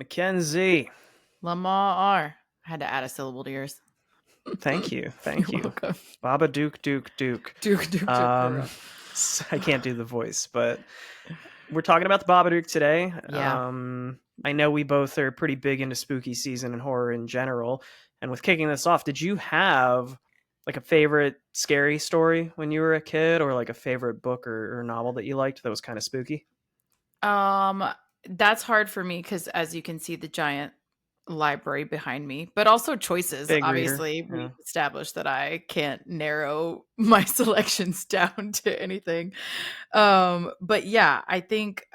Mackenzie, Lemar. I had to add a syllable to yours. thank you, You're thank you. welcome. Babadook, Duke, Duke. Duke for Um, real. I can't do the voice, but we're talking about the Babadook today. Yeah. I know we both are pretty big into spooky season and horror in general. And with kicking this off, did you have like a favorite scary story when you were a kid, or like a favorite book or novel that you liked that was kind of spooky? Um, that's hard for me because as you can see, the giant library behind me, but also choices. Big reader, Obviously, we've yeah. established that I can't narrow my selections down to anything. But yeah, I think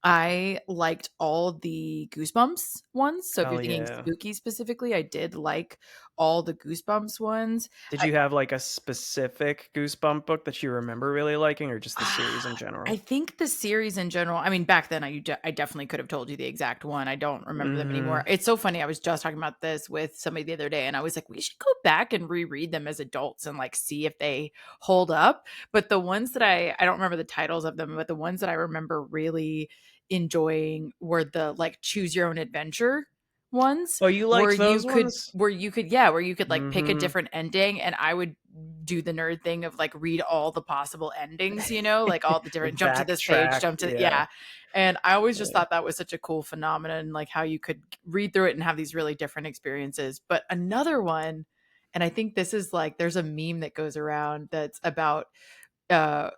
I liked all the Goosebumps ones. So if you're Hell thinking yeah. spooky specifically, I did like all the Goosebumps ones. Did you have like a specific Goosebump book that you remember really liking, or just the series in I general? think the series in general, I mean, back then I definitely could have told you the exact one. I don't remember them anymore. Hmm. It's so funny. I was just talking about this with somebody the other day and I was like, we should go back and reread them as adults and like see if they hold up. But the ones that I don't remember the titles of them, but the ones that I remember really enjoying were the like choose your own adventure ones Oh, you where liked you those could ones? where you could like pick a Hmm. different ending and I would do the nerd thing of like read all the possible endings, like all the different Like jump to this page, backtrack, jump to yeah. yeah. And I always just Yeah. thought that was such a cool phenomenon, like how you could read through it and have these really different experiences. But another one, and I think this is like there's a meme that goes around that's about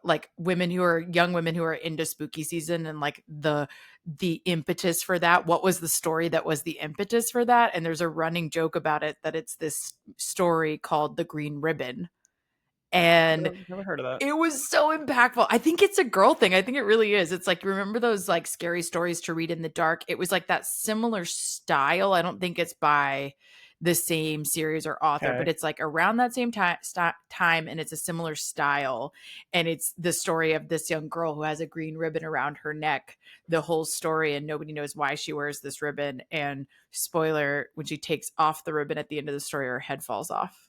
like women who are young women who are into spooky season and like the impetus for that. What was the story that was the impetus for that? And there's a running joke about it that it's this story called The Green Ribbon. And Never heard of that. it was so impactful. I think it's a girl thing. I think it really is. It's like, remember those like scary stories to read in the dark? It was like that similar style. I don't think it's by the same series or author, but Okay. it's like around that same time and it's a similar style. And it's the story of this young girl who has a green ribbon around her neck, the whole story, and nobody knows why she wears this ribbon. And spoiler, when she takes off the ribbon at the end of the story, her head falls off.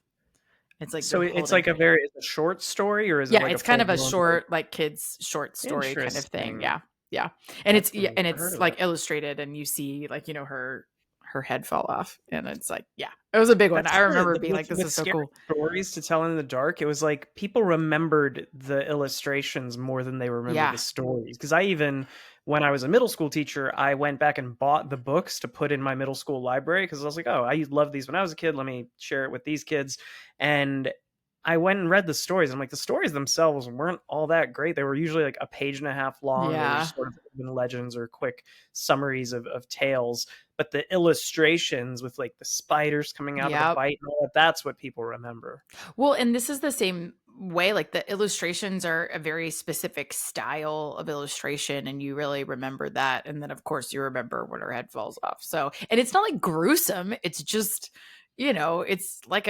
It's like So they're it's holding like her. it's a short story, or is it Yeah, like a it's kind full of a blown like short, like, kids short story kind of thing. interesting? Yeah, yeah, and it's yeah, and Never heard it's, of that. like, illustrated, and you see, like, her head fall off, and it's like yeah, it was a big one. I That's remember the being with like, "This with is so scary cool." stories to tell in the dark, it was like people remembered the illustrations more than they remember Yeah, the stories. Because I even when I was a middle school teacher, I went back and bought the books to put in my middle school library because I was like, "Oh, I loved these when I was a kid. Let me share it with these kids." And I went and read the stories. I'm like, the stories themselves weren't all that great. They were usually like a page and a half long. They were yeah, just sort of urban legends or quick summaries of tales. But the illustrations with like the spiders coming out of the yep. bite and all that, that's what people remember. Well, and this is the same way, like, the illustrations are a very specific style of illustration, and you really remember that, and then, of course, you remember when her head falls off, so and it's not, like, gruesome, it's just, it's like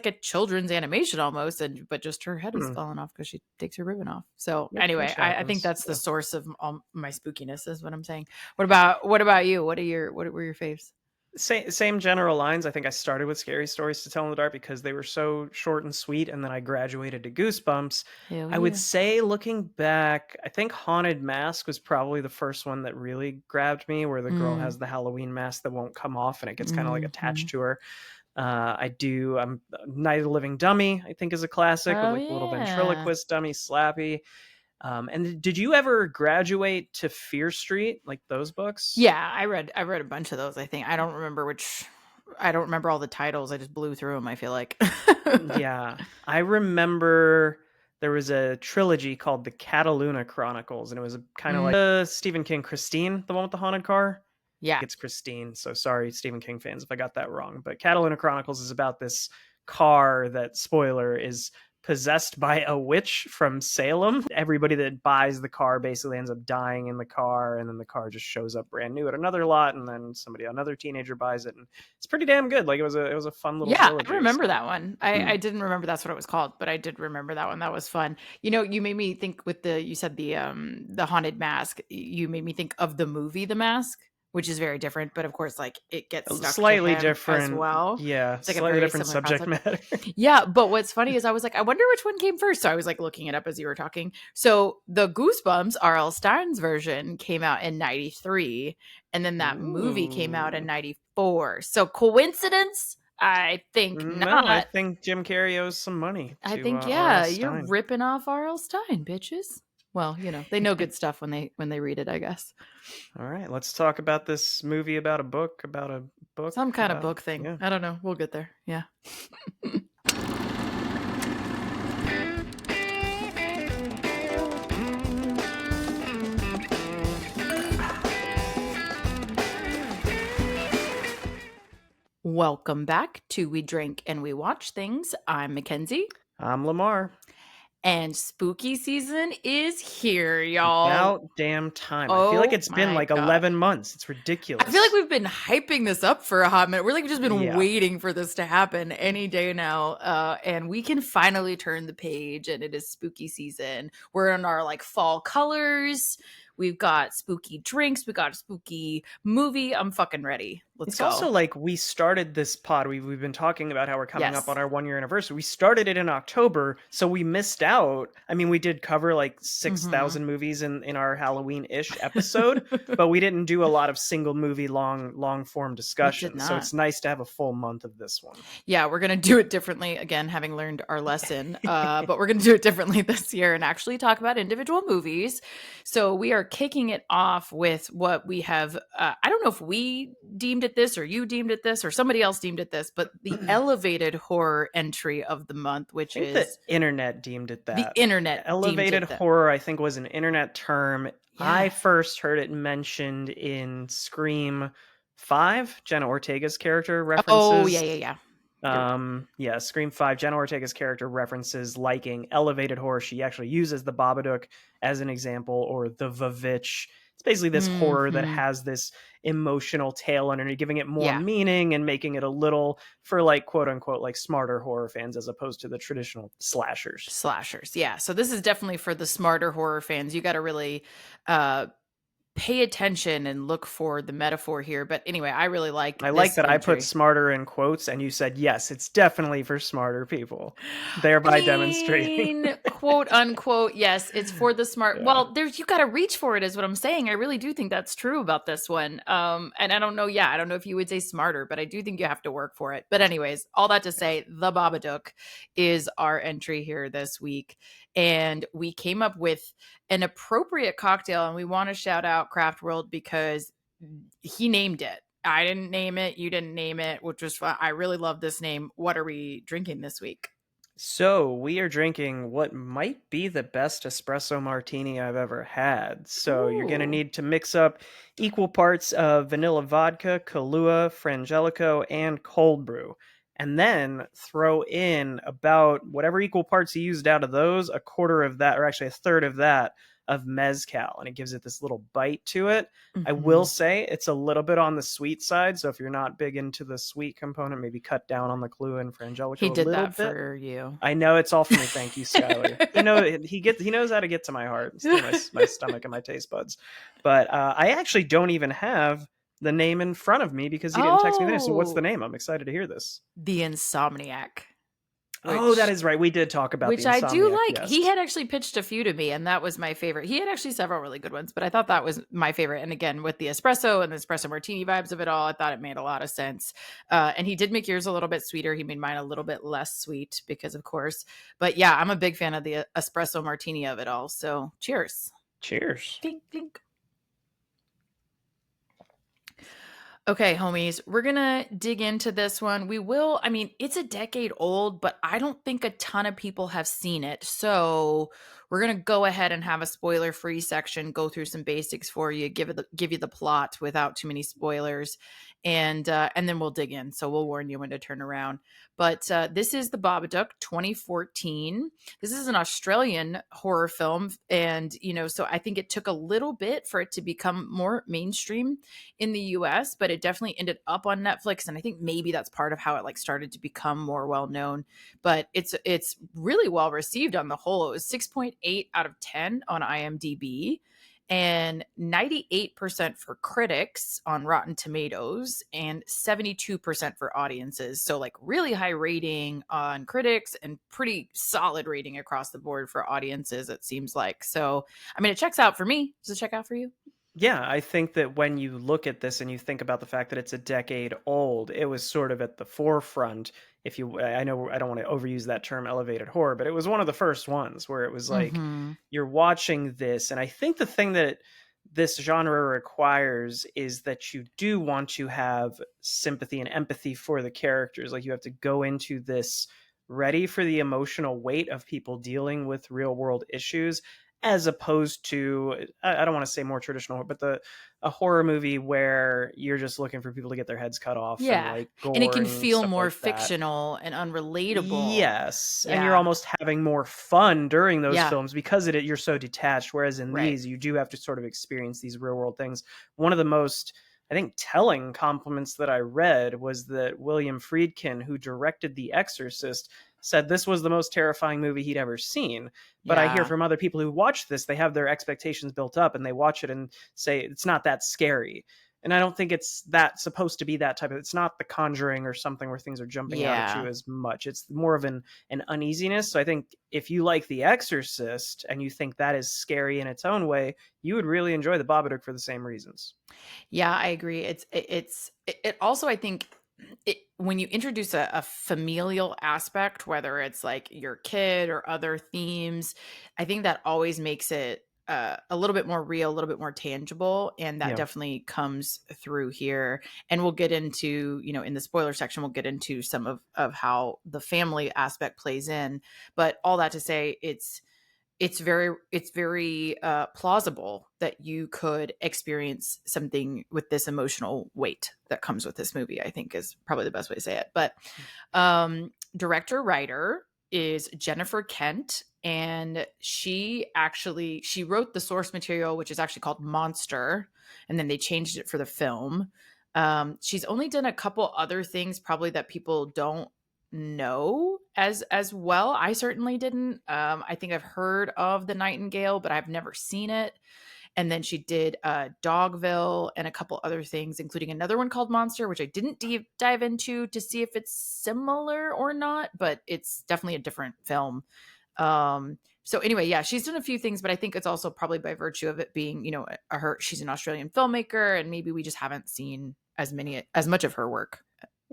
a children's animation almost, and but just her head is Hmm. falling off because she takes her ribbon off, so, anyway, Which I think happens. that's the Yeah. source of all my spookiness is what I'm saying. What about you? What were your faves? Same general lines. I think I started with scary stories to tell in the dark because they were so short and sweet, and then I graduated to Goosebumps. Hell I would yeah. say, looking back, I think Haunted Mask was probably the first one that really grabbed me, where the girl Mm, has the Halloween mask that won't come off, and it gets kind of like attached mhm. to her. I'm Night of the Living Dummy. I think is a classic with Oh, like the little yeah. ventriloquist dummy Slappy. And did you ever graduate to Fear Street, like those books? Yeah, I read a bunch of those, I think. I don't remember all the titles, I just blew through them. I feel like. Yeah, I remember there was a trilogy called the Cataluna Chronicles, and it was kind of Mm, like Stephen King Christine, the one with the haunted car. I yeah. think it's Christine. So sorry, Stephen King fans, if I got that wrong. But Cataluna Chronicles is about this car that, spoiler, is possessed by a witch from Salem. Everybody that buys the car basically ends up dying in the car, and then the car just shows up brand new at another lot, and then another teenager buys it, and it's pretty damn good. Like it was a fun little Yeah, I trilogy. remember So that one. I didn't remember that's what it was called, but I did remember that one, that was fun. You made me think with you said the Haunted Mask, you made me think of the movie The Mask which is very different. But of course, like it gets stuck to Slightly him as different. well. Yeah, It's like a slightly very different similar subject concept. matter. Yeah, but what's funny is I was like, I wonder which one came first. So I was like looking it up as you were talking. So the Goosebumps R.L. Stein's version came out in 93, and then that movie came out in Ooh. 94. So coincidence? I think No, I not. think Jim Carrey owes some money I to think, R.L. yeah, you're Stein. ripping off R.L. Stein, bitches. Well, they know good stuff when they read it, I guess. All right, let's talk about this movie about a book, Some kind of about, book thing. yeah. I don't know. We'll get there. Yeah. Welcome back to We Drink and We Watch Things. I'm Mackenzie. I'm Lamar. And spooky season is here, y'all. About damn time. I feel like Oh it's been my like God. 11 months. It's I ridiculous. feel like we've been hyping this up for a hot minute. We're like just been Yeah. waiting for this to happen any day now. And we can finally turn the page, and it is spooky season. We're in our like fall colors. We've got spooky drinks. We got a spooky movie. I'm fucking ready. Let's go. It's also like we started this pod. We've been talking about how we're coming Yes. up on our 1-year anniversary. We started it in October, so we missed out. I mean, we did cover like 6,000 movies in our Halloween-ish episode, but we didn't do a lot of single movie long form discussions. So it's nice to have a full month of this one. Yeah, we're gonna do it differently again, having learned our lesson. But we're gonna do it differently this year and actually talk about individual movies. So we are kicking it off with what we have. I don't know if we deemed it this, or you deemed it this, or somebody else deemed it this, but the elevated horror entry of the month, which is the internet deemed it that. The internet elevated deemed it horror, I think, was an internet term. Yeah. I first heard it mentioned in Scream 5. Jenna Ortega's character references. Oh, yeah. Yeah, Scream 5, Jenna Ortega's character references liking elevated horror. She actually uses the Babadook as an example, or the Vavitch. It's basically this horror that has this emotional tale underneath, giving it more meaning and making it a little for like quote unquote like smarter horror fans as opposed to the traditional slashers. Yeah, so this is definitely for the smarter horror fans. You got to really pay attention and look for the metaphor here. But anyway, I really like that entry. I put smarter in quotes and you said, yes, it's definitely for smarter people, thereby demonstrating. Quote unquote, yes, it's for the smart. Yeah. Well, you got to reach for it is what I'm saying. I really do think that's true about this one. And I don't know. Yeah, I don't know if you would say smarter, but I do think you have to work for it. But anyways, all that to say, the Babadook is our entry here this week. And we came up with an appropriate cocktail, and we want to shout out Craft World because he named it. I didn't name it. You didn't name it, which was fun. I really love this name. What are we drinking this week? So we are drinking what might be the best espresso martini I've ever had. So you're going to need to mix up equal parts of vanilla vodka, Kahlua, Frangelico, and cold brew. And then throw in about whatever equal parts you used out of those, a quarter of that, or actually a third of that, of mezcal. And it gives it this little bite to it. I will say it's a little bit on the sweet side. So if you're not big into the sweet component, maybe cut down on the Kahlua and Frangelico a little bit. He did that bit. for you. I know, it's all for me. Thank you, Skylar. He knows how to get to my heart, my stomach and my taste buds. But I actually don't even have the name in front of me because he didn't text me the name. So what's the name? I'm excited to hear this. The Insomniac. That is right. We did talk about which the Insomniac, I do like. yes. He had actually pitched a few to me, and that was my favorite. He had actually several really good ones, but I thought that was my favorite. And again, with the espresso and the espresso martini vibes of it all, I thought it made a lot of sense. And he did make yours a little bit sweeter. He made mine a little bit less sweet because, of course. But yeah, I'm a big fan of the espresso martini of it all. So cheers. Cheers. Clink, clink. Okay, homies, we're going to dig into this one. It's a decade old, but I don't think a ton of people have seen it. So we're going to go ahead and have a spoiler-free section, go through some basics for you, give you the plot without too many spoilers, and then we'll dig in. So we'll warn you when to turn around. But this is The Babadook, 2014. This is an Australian horror film. And, so I think it took a little bit for it to become more mainstream in the US, but it definitely ended up on Netflix. And I think maybe that's part of how it started to become more well-known. But it's really well received on the whole. It was 6.8 out of 10 on IMDb. and 98% for critics on Rotten Tomatoes and 72% for audiences. So like really high rating on critics and pretty solid rating across the board for audiences, it seems like. So, I mean, it checks out for me. Does it check out for you? Yeah, I think that when you look at this and you think about the fact that it's a decade old, it was sort of at the forefront. If you, I know I don't want to overuse that term elevated horror, but it was one of the first ones where it was like Mm-hmm. you're watching this. And I think the thing that this genre requires is that you do want to have sympathy and empathy for the characters. Like you have to go into this ready for the emotional weight of people dealing with real world issues, as opposed to, I don't want to say more traditional, but a horror movie where you're just looking for people to get their heads cut off and Yeah. like And it gore can and feel stuff more like that. fictional and unrelatable. Yes, and you're Yeah. almost having more fun during those Yeah. films because you're so detached. Whereas in Right. these, you do have to sort of experience these real world things. One of the most, I think, telling compliments that I read was that William Friedkin, who directed The Exorcist, said this was the most terrifying movie he'd ever seen. But I hear Yeah. from other people who watch this, they have their expectations built up and they watch it and say it's not that scary. And I don't think it's that supposed to be that type of, it's not The Conjuring or something where things are jumping out at you Yeah. as much. It's more of an uneasiness. So I think if you like The Exorcist and you think that is scary in its own way, you would really enjoy The Babadook for the same reasons. Yeah, I agree. It also, I think, when you introduce a familial aspect, whether it's like your kid or other themes, I think that always makes it a little bit more real, a little bit more tangible, and that Yeah. definitely comes through here. And we'll get into, in the spoiler section, we'll get into some of how the family aspect plays in. But all that to say, it's very plausible that you could experience something with this emotional weight that comes with this movie, I think is probably the best way to say it. But director writer is Jennifer Kent, and she wrote the source material, which is actually called Monster, and then they changed it for the film. She's only done a couple other things probably that people don't know as well. I certainly didn't. I think I've heard of The Nightingale, but I've never seen it. And then she did Dogville and a couple other things, including another one called Monster, which I didn't deep dive into to see if it's similar or not, but it's definitely a different film. So anyway, yeah, she's done a few things, but I think it's also probably by virtue of it being, she's an Australian filmmaker, and maybe we just haven't seen as much of her work.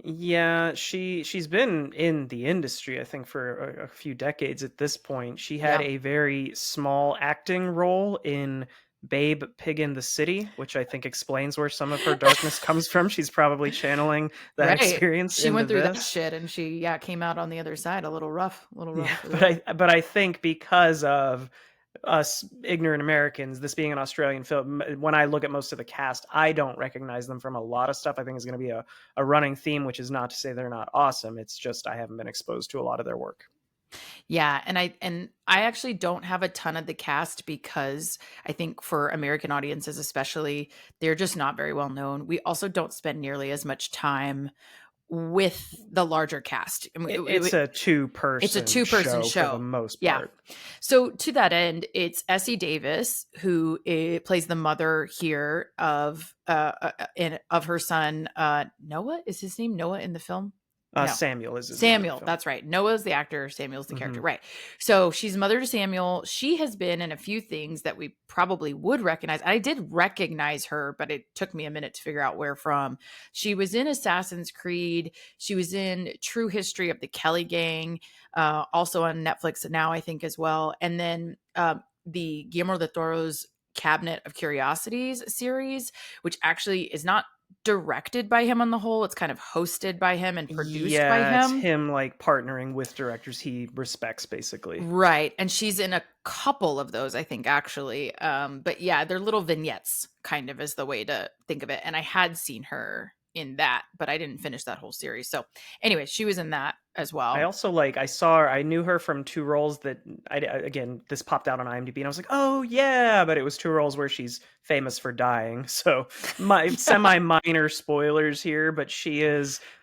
Yeah, she's been in the industry, I think, for a few decades at this point. She had Yeah. a very small acting role in Babe, Pig in the City, which I think explains where some of her darkness comes from. She's probably channeling that Right. experience She into went through that this. shit and she, yeah, came out on the other side a little Yeah, rough for the road. but I think because of us ignorant Americans, this being an Australian film, when I look at most of the cast, I don't recognize them from a lot of stuff. I think it's going to be a running theme, which is not to say they're not awesome. It's just I haven't been exposed to a lot of their work. Yeah, and I actually don't have a ton of the cast because I think for American audiences especially, they're just not very well known. We also don't spend nearly as much time with the larger cast. I mean, It's a it's a two-person two-person show for the show. most Yeah. part. So to that end, it's Essie Davis who plays the mother here of her son Noah. Is his name Noah in the film? No. Samuel is his name in the Samuel, film. that's right. Noah's the actor, Samuel's the character. Mhm. Right. So she's mother to Samuel. She has been in a few things that we probably would recognize. I did recognize her, but it took me a minute to figure out where from. She was in Assassin's Creed. She was in True History of the Kelly Gang, also on Netflix now, I think, as well. And then the Guillermo del Toro's Cabinet of Curiosities series, which actually is not directed by him on the whole. It's kind of hosted by him and produced by Yeah, it's him. him like partnering with directors he respects, basically. Right. And she's in a couple of those, I think, actually. But yeah, they're little vignettes, kind of is the way to think of it. And I had seen her in that, but I didn't finish that whole series. So anyway, she was in that as well. I also I knew her from two roles that again, this popped out on IMDb and I was like, oh yeah, but it was two roles where she's famous for dying. So my semi minor spoilers here, but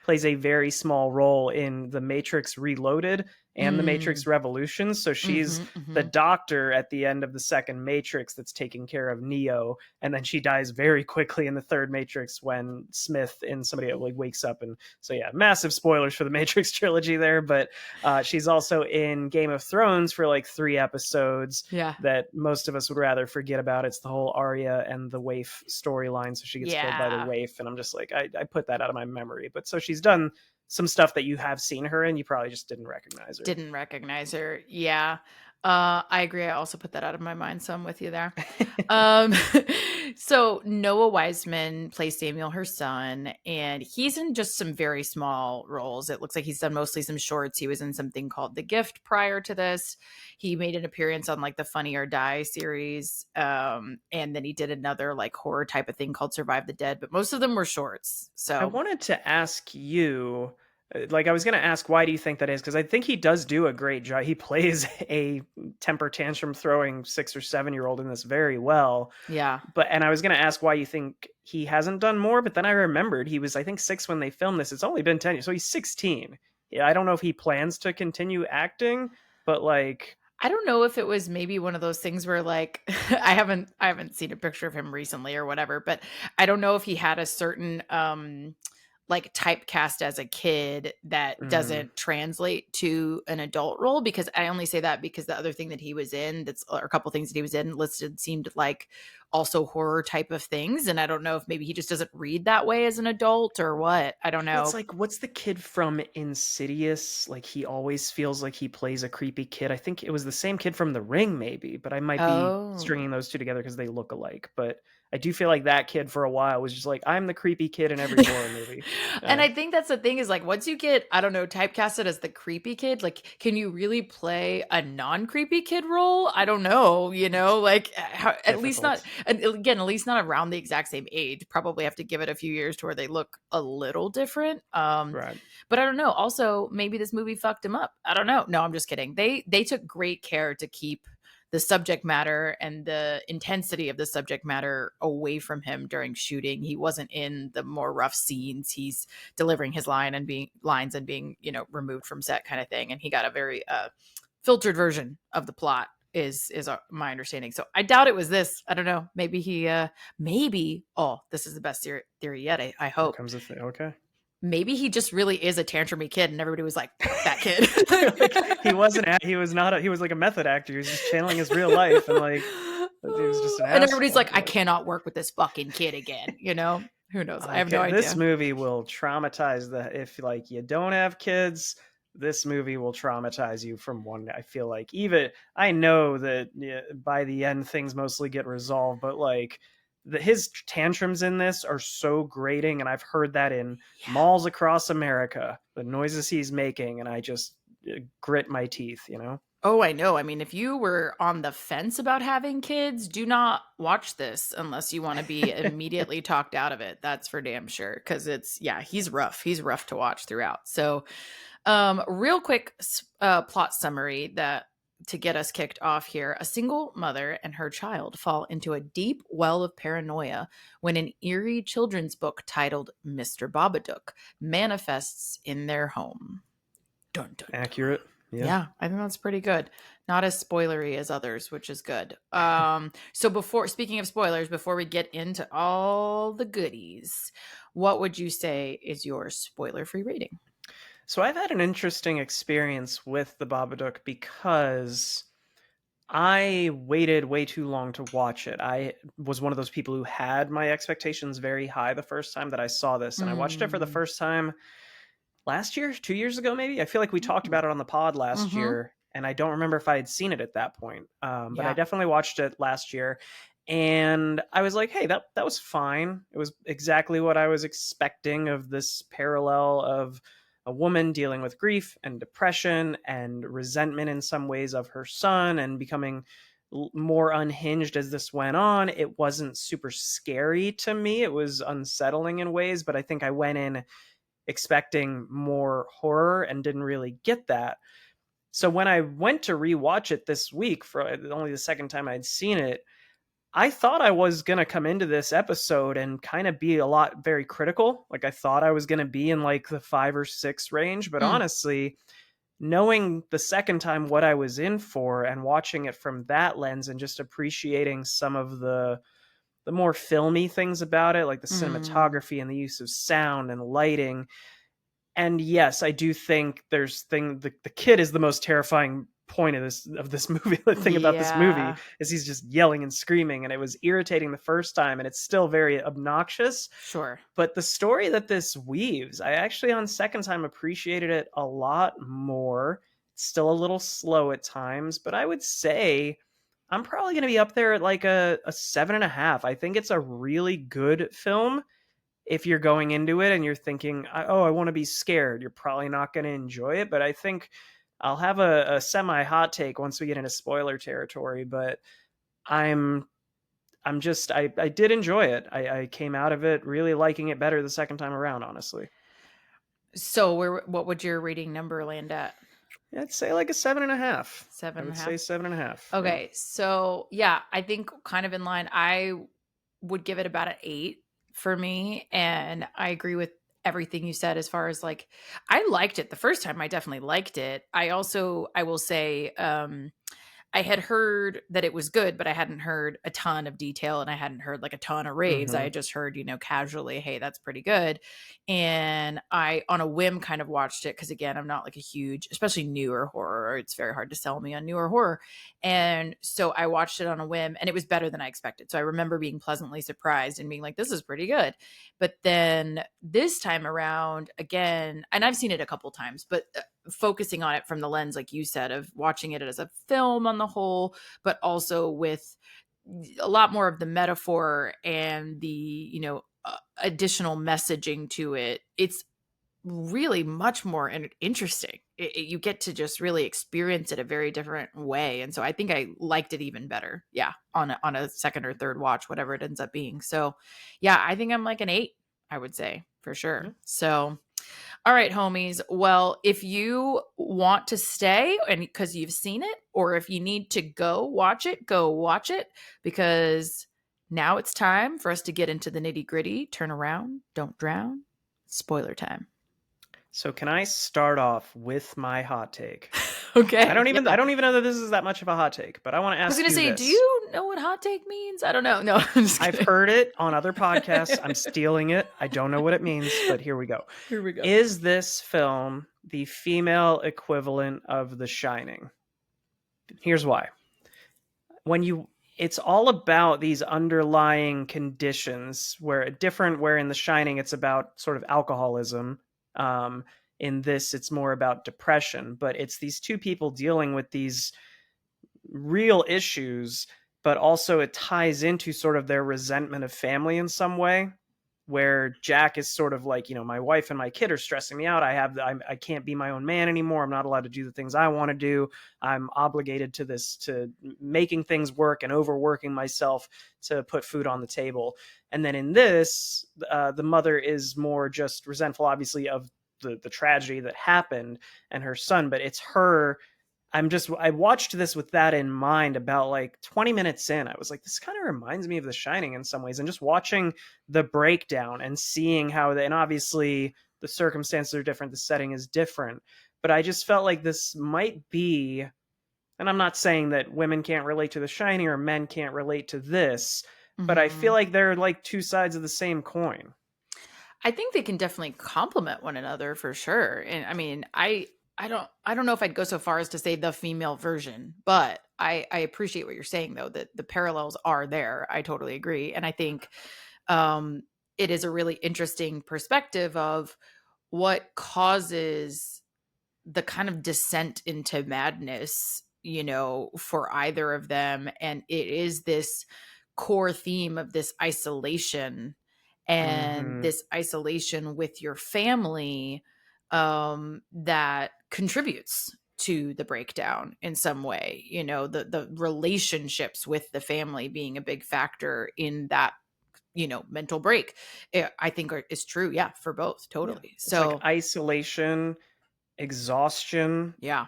plays a very small role in The Matrix Reloaded, and the Mm. Matrix Revolutions. So she's Mhm, the mhm. doctor at the end of the second Matrix that's taking care of Neo, and then she dies very quickly in the third Matrix when Smith and somebody like wakes up. And so yeah, massive spoilers for the Matrix trilogy there. But she's also in Game of Thrones for like 3 episodes Yeah. that most of us would rather forget about. It's the whole Arya and the waif storyline. So she gets killed by the Yeah. waif, and I'm just like, I put that out of my memory. But so she's done some stuff that you have seen her in, you probably just didn't recognize her. Didn't recognize her. Yeah. I agree. I also put that out of my mind, so I'm with you there. Um, so Noah Wiseman plays Samuel, her son, and he's in just some very small roles. It looks like he's done mostly some shorts. He was in something called The Gift prior to this. He made an appearance on like the Funny or Die series. And then he did another like horror type of thing called Survive the Dead, but most of them were shorts. I So wanted to ask you, like, I was going to ask, why do you think that is? Because I think he does do a great job. He plays a temper tantrum throwing 6 or 7 year old in this very well. yeah. And I was going to ask why you think he hasn't done more, but then I remembered he was, I think, 6 when they filmed this. It's only been 10 years, so he's 16. Yeah, I don't know if he plans to continue acting, but like, I don't know if it was maybe one of those things where like I haven't seen a picture of him recently or whatever, but I don't know if he had a certain like typecast as a kid that mm, doesn't translate to an adult role, because I only say that because the other thing that he was in, that's or a couple things that he was in listed seemed like also horror type of things, and I don't know if maybe he just doesn't read that way as an adult or what. I don't well, it's know. like, what's the kid from Insidious? Like, he always feels like he plays a creepy kid. I think it was the same kid from The Ring, maybe, but I might be Oh. stringing those two together because they look alike. But I do feel like that kid for a while was just like, I'm the creepy kid in every horror movie. And I think that's the thing is like once you get, I don't know, typecasted as the creepy kid, like can you really play a non-creepy kid role? I don't know, like at least not, Difficult. and again, at least not around the exact same age. Probably have to give it a few years to where they look a little different. Right. But I don't know. Also, maybe this movie fucked him up. I don't know. No, I'm just kidding. They took great care to keep the subject matter and the intensity of the subject matter away from him during shooting. He wasn't in the more rough scenes. He's delivering his lines and being, removed from set kind of thing. And he got a very filtered version of the plot is my understanding. So I doubt it was this. I don't know. Maybe maybe, oh, this is the best theory yet. I Here hope. comes the thing. Okay. Maybe he just really is a tantrumy kid and everybody was like, fuck that kid. Like, he wasn't, he was not, he was like a method actor. He was just channeling his real life. And like, he was just an And everybody's asshole. like, I cannot work with this fucking kid again. Who knows? I have no Okay, this idea. movie will traumatize if like you don't have kids. This movie will traumatize you from one. I feel like even I know that by the end things mostly get resolved, but like his tantrums in this are so grating, and I've heard that in Yeah. malls across America. The noises he's making, and I just grit my teeth. Oh, I know. I mean, if you were on the fence about having kids, do not watch this unless you want to be immediately talked out of it. That's for damn sure. Because he's rough. He's rough to watch throughout. So, real quick plot summary that to get us kicked off here. A single mother and her child fall into a deep well of paranoia when an eerie children's book titled Mr. Babadook manifests in their home. Dun, dun, dun. Accurate. Yeah, I think that's pretty good. Not as spoilery as others, which is good. So speaking of spoilers, before we get into all the goodies, what would you say is your spoiler-free rating? So I've had an interesting experience with the Babadook because I waited way too long to watch it. I was one of those people who had my expectations very high the first time that I saw this, and I watched it for the Mm. first time last year, 2 years ago, maybe. I feel like we talked Mm. about it on the pod last Mm-hmm. year, and I don't remember if I had seen it at that point. But I Yeah. definitely watched it last year, and I was like, "Hey, that was fine. It was exactly what I was expecting of this parallel of a woman dealing with grief and depression and resentment in some ways of her son and becoming more unhinged as this went on. It wasn't super scary to me. It was unsettling in ways, but I think I went in expecting more horror and didn't really get that. So when I went to rewatch it this week for only the second time I'd seen it, I thought I was going to come into this episode and kind of be a lot very critical. Like I thought I was going to be in like the 5 or 6 range, but Mm. honestly, knowing the second time what I was in for and watching it from that lens and just appreciating some of the more filmy things about it, like the Mm, cinematography and the use of sound and lighting. And yes, I do think the kid is the most terrifying point of this movie. The thing about this movie yeah, is he's just yelling and screaming, and it was irritating the first time, and it's still very obnoxious. sure. But the story that this weaves, I actually on second time appreciated it a lot more. It's still a little slow at times, but I would say I'm probably going to be up there at like a 7.5. I think it's a really good film. If you're going into it and you're thinking, oh, I want to be scared, you're probably not going to enjoy it. But I think I'll have a semi hot take once we get into spoiler territory. But I'm I did enjoy it. I came out of it really liking it better the second time around, honestly. So what would your rating number land at? Yeah, I'd say like a 7.5. I Seven and would a say half. 7.5. Yeah. Okay, so yeah, I think kind of in line. I would give it about an 8 for me, and I agree with everything you said as far as like I liked it the first time. I definitely liked it. I will say I had heard that it was good, but I hadn't heard a ton of detail and I hadn't heard like a ton of raves. I Mm-hmm. had just heard, casually, hey, that's pretty good. And I, on a whim, kind of watched it because, again, I'm not like a huge, especially newer horror. It's very hard to sell me on newer horror. And so I watched it on a whim and it was better than I expected. So I remember being pleasantly surprised and being like, this is pretty good. But then this time around, again, and I've seen it a couple times, but focusing on it from the lens, like you said, of watching it as a film on the whole, but also with a lot more of the metaphor and the, additional messaging to it. It's really much more interesting. You get to just really experience it a very different way. And so I think I liked it even better. Yeah. On a second or third watch, whatever it ends up being. So yeah, I think I'm like an 8, I would say for Yeah. sure. So all right, homies. Well, if you want to stay and because you've seen it, or if you need to go watch it because now it's time for us to get into the nitty gritty. Turn around, don't drown. Spoiler time. So can I start off with my hot take? Okay. Yeah. I I don't even know that this is that much of a hot take, but I want to was ask going to you say, do this. you know what hot take means? I don't know. No, I'm just I've kidding. heard it on other podcasts. I'm stealing it. I don't know what it means, but here we go. Here we go. Is this film the female equivalent of The Shining? Here's why. When you It's all about these underlying conditions where in The Shining it's about sort of alcoholism. Um, in this it's more about depression, but it's these two people dealing with these real issues, but also it ties into sort of their resentment of family in some way. Where Jack is sort of like, my wife and my kid are stressing me out. I can't be my own man anymore. I'm not allowed to do the things I want to do. I'm obligated to making things work and overworking myself to put food on the table. And then in this, the mother is more just resentful, obviously, of the tragedy that happened and her son, but it's her. I watched this with that in mind. About like 20 minutes in, I was like, this kind of reminds me of The Shining in some ways. And just watching the breakdown and seeing and obviously the circumstances are different, the setting is different, but I just felt like this might be, and I'm not saying that women can't relate to The Shining or men can't relate to this, but I feel Hmm. like they're like two sides of the same coin. I think they can definitely complement one another for sure. And I mean, I don't know if I'd go so far as to say the female version, but I appreciate what you're saying though, that the parallels are there. I totally agree. And I think um it is a really interesting perspective of what causes the kind of descent into madness, for either of them. And it is this core theme of this isolation and Hmm. this isolation with your family that contributes to the breakdown in some way. The relationships with the family being a big factor in that, mental break. I think is true. Yeah, for both. Yeah, Totally. it's like So, isolation, exhaustion, yeah.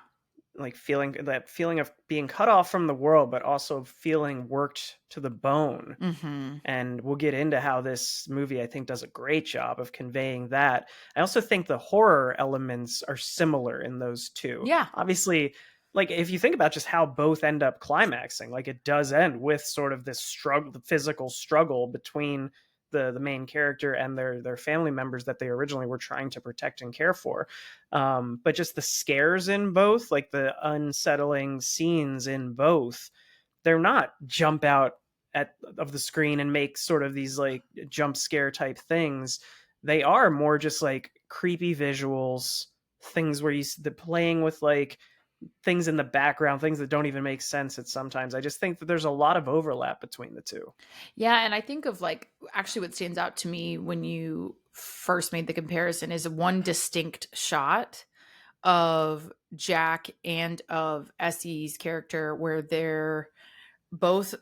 like that feeling of being cut off from the world, but also feeling worked to the bone. Mm-hmm. And we'll get into how this movie, I think, does a great job of conveying that. I also think the horror elements are similar in those two. Yeah. Obviously, like if you think about just how both end up climaxing, like it does end with sort of this struggle, the physical struggle between the main character and their family members that they originally were trying to protect and care for. But just the scares in both, like the unsettling scenes in both, they're not jump out of the screen and make sort of these like jump scare type things. They are more just like creepy visuals, things where the playing with like things in the background, things that don't even make sense at sometimes. I just think that there's a lot of overlap between the two. Yeah, and I think of like actually what stands out to me when you first made the comparison is one distinct shot of Jack and of Essie's character where they're both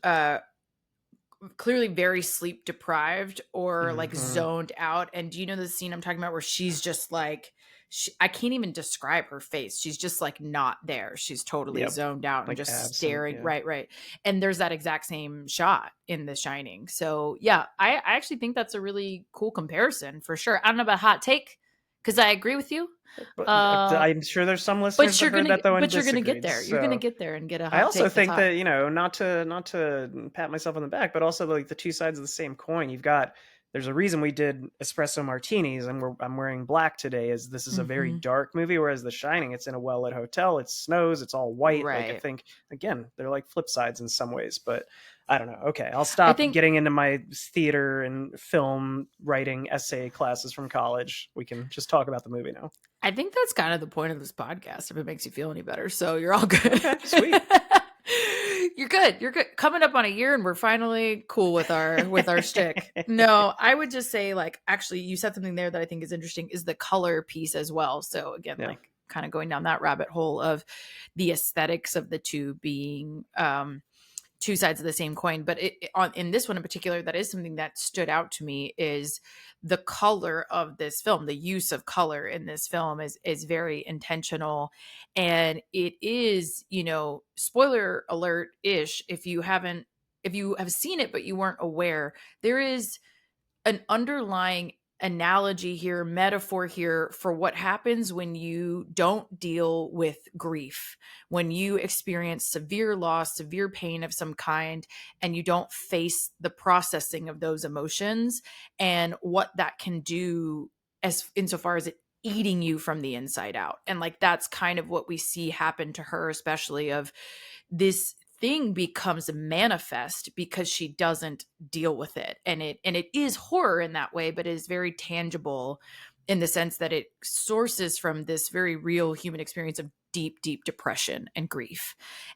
clearly very sleep deprived or like zoned out. And do you know the scene I'm talking about where she's just like I can't even describe her face. She's just like not there. She's totally zoned out and like just absent, staring. yeah. Right. And there's that exact same shot in The Shining. So yeah, I actually think that's a really cool comparison for sure. I don't know about hot take because I agree with you. But I'm sure there's some listeners that heard that though, but you're gonna disagreed, get there. so. You're gonna get there and get a hot I also take think that, you know, not to pat myself on the back, but also like the two sides of the same coin. There's a reason we did espresso martinis and I'm wearing black today, is this is a very dark movie, whereas The Shining, it's in a well-lit hotel, it snows, it's all white. Right. Like I think, again, they're like flip sides in some ways, but I don't know. Okay, I'll stop getting into my theater and film writing essay classes from college. We can just talk about the movie now. I think that's kind of the point of this podcast, if it makes you feel any better. So you're all good. Okay, sweet. You're good. You're good. Coming up on a year and we're finally cool with our shtick. No, I would just say, like, actually you said something there that I think is interesting is the color piece as well. So again, like kind of going down that rabbit hole of the aesthetics of the two being two sides of the same coin. But in this one in particular, that is something that stood out to me is the color of this film. The use of color in this film is very intentional. And it is, you know, spoiler alert ish. If you have seen it, but you weren't aware, there is an underlying analogy here, metaphor here for what happens when you don't deal with grief, when you experience severe loss, severe pain of some kind, and you don't face the processing of those emotions and what that can do as insofar as it eating you from the inside out. And like that's kind of what we see happen to her, especially of this thing becomes manifest because she doesn't deal with it. And it is horror in that way, but it is very tangible in the sense that it sources from this very real human experience of deep, deep depression and grief.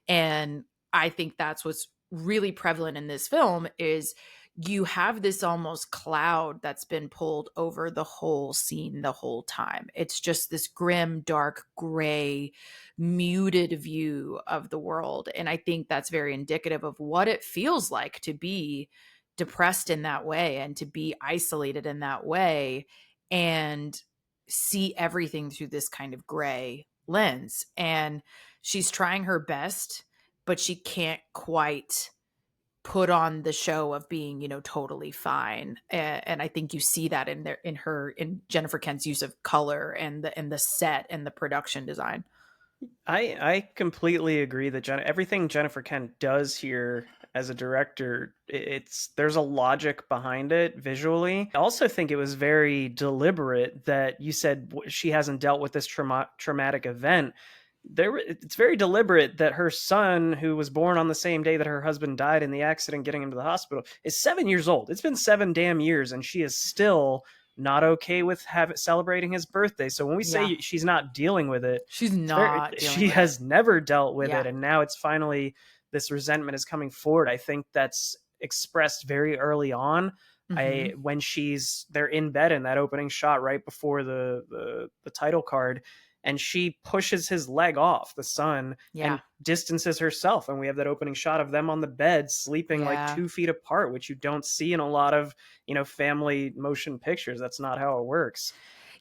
And I think that's what's really prevalent in this film is you have this almost cloud that's been pulled over the whole scene the whole time. It's just this grim, dark, gray, muted view of the world. And I think that's very indicative of what it feels like to be depressed in that way and to be isolated in that way and see everything through this kind of gray lens. And she's trying her best, but she can't quite put on the show of being, you know, totally fine. And I think you see that in Jennifer Kent's use of color and the set and the production design. I completely agree that everything Jennifer Kent does here as a director, there's a logic behind it visually. I also think it was very deliberate that you said she hasn't dealt with this traumatic event. It's very deliberate that her son, who was born on the same day that her husband died in the accident getting him to the hospital, is 7 years old. It's been 7 damn years and she is still not okay with celebrating his birthday. So when we say she's not dealing with it, she has never dealt with it. And now it's finally, this resentment is coming forward. I think that's expressed very early on. When they're in bed in that opening shot right before the title card, and she pushes his leg off, the son, and distances herself. And we have that opening shot of them on the bed sleeping like 2 feet apart, which you don't see in a lot of, you know, family motion pictures. That's not how it works.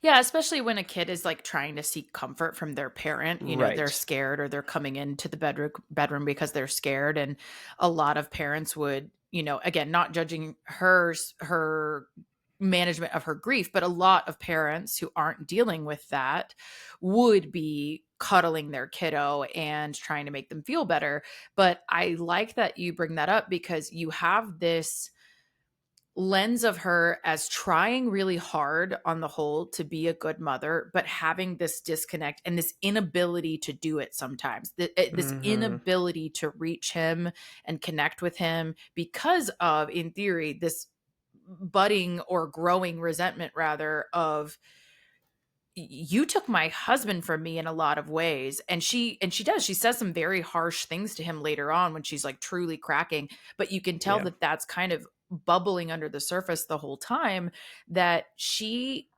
Yeah, especially when a kid is like trying to seek comfort from their parent, you know, they're Right. scared or they're coming into the bedroom because they're scared. And a lot of parents would, you know, again, not judging her management of her grief, but a lot of parents who aren't dealing with that would be cuddling their kiddo and trying to make them feel better. But I like that you bring that up because you have this lens of her as trying really hard on the whole to be a good mother, but having this disconnect and this inability to do it sometimes, this Hmm. inability to reach him and connect with him because of, in theory, this budding or growing resentment rather of you took my husband from me in a lot of ways. And she says some very harsh things to him later on when she's like truly cracking, but you can tell Yeah. that that's kind of bubbling under the surface the whole time, that she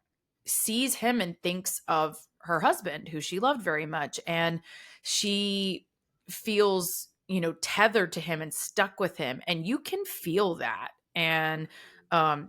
sees him and thinks of her husband who she loved very much, and she feels, you know, tethered to him and stuck with him, and you can feel that. And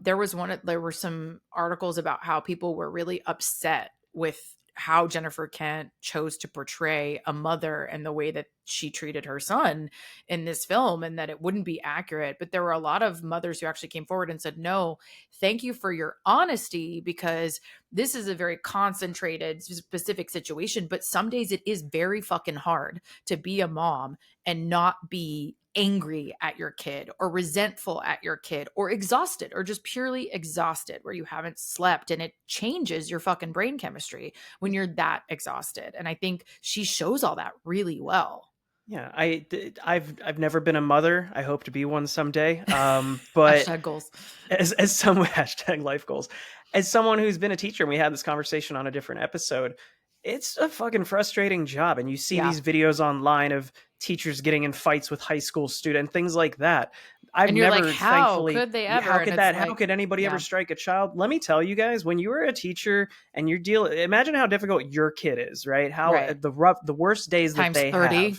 there were some articles about how people were really upset with how Jennifer Kent chose to portray a mother and the way that she treated her son in this film, and that it wouldn't be accurate. But there were a lot of mothers who actually came forward and said, no, thank you for your honesty, because this is a very concentrated, specific situation. But some days it is very fucking hard to be a mom and not be angry at your kid or resentful at your kid or exhausted or just purely exhausted where you haven't slept, and it changes your fucking brain chemistry when you're that exhausted. And I think she shows all that really well. Yeah, I've never been a mother. I hope to be one someday. But Hashtag goals. as some hashtag life goals, as someone who's been a teacher, and we had this conversation on a different episode, it's a fucking frustrating job. And you see Yeah. these videos online of teachers getting in fights with high school students, things like that. I've And you're like, never, how thankfully, could they yeah, ever? And it's how like, could anybody ever yeah, strike a child? Let me tell you guys, when you are a teacher and imagine how difficult your kid is, right? How right. the worst days that Times they have, 30.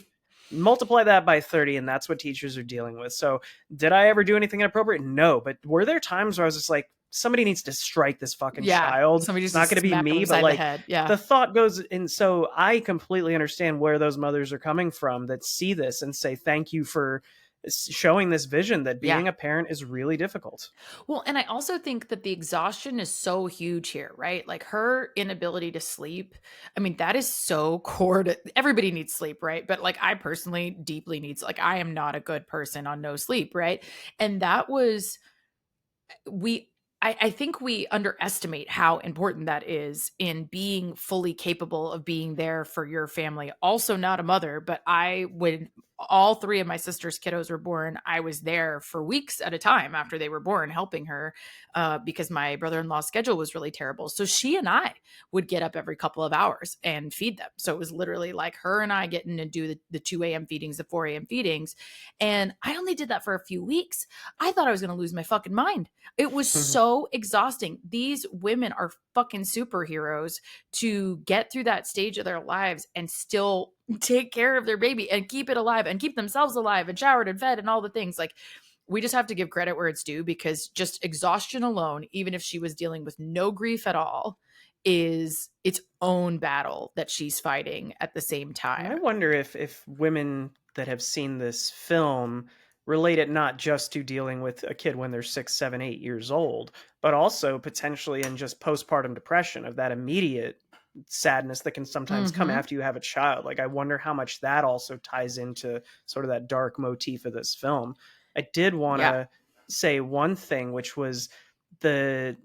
multiply that by 30, and that's what teachers are dealing with. So did I ever do anything inappropriate? No. But were there times where I was just like, somebody needs to strike this fucking Yeah. child? Somebody It's just not going to be smack them me, but beside the like, head. Yeah. the thought goes. And so I completely understand where those mothers are coming from that see this and say thank you for showing this vision that Yeah. being a parent is really difficult. Well, and I also think that the exhaustion is so huge here, right? Like her inability to sleep. I mean, that is so core to everybody needs sleep, right? But like I personally deeply needs, like I am not a good person on no sleep, right? And that was we I think we underestimate how important that is in being fully capable of being there for your family. Also, not a mother, but when all three of my sister's kiddos were born, I was there for weeks at a time after they were born, helping her because my brother in law's schedule was really terrible. So she and I would get up every couple of hours and feed them. So it was literally like her and I getting to do the 2 a.m. feedings, the 4 a.m. feedings. And I only did that for a few weeks. I thought I was going to lose my fucking mind. It was so exhausting. These women are fucking superheroes to get through that stage of their lives and still take care of their baby and keep it alive and keep themselves alive and showered and fed and all the things. Like, we just have to give credit where it's due, because just exhaustion alone, even if she was dealing with no grief at all, is its own battle that she's fighting at the same And I time. wonder if women that have seen this film relate it not just to dealing with a kid when they're 6, 7, 8 years old, but also potentially in just postpartum depression, of that immediate sadness that can sometimes come Mm-hmm. after you have a child. Like, I wonder how much that also ties into sort of that dark motif of this film. I did want Yeah. to say one thing, which was the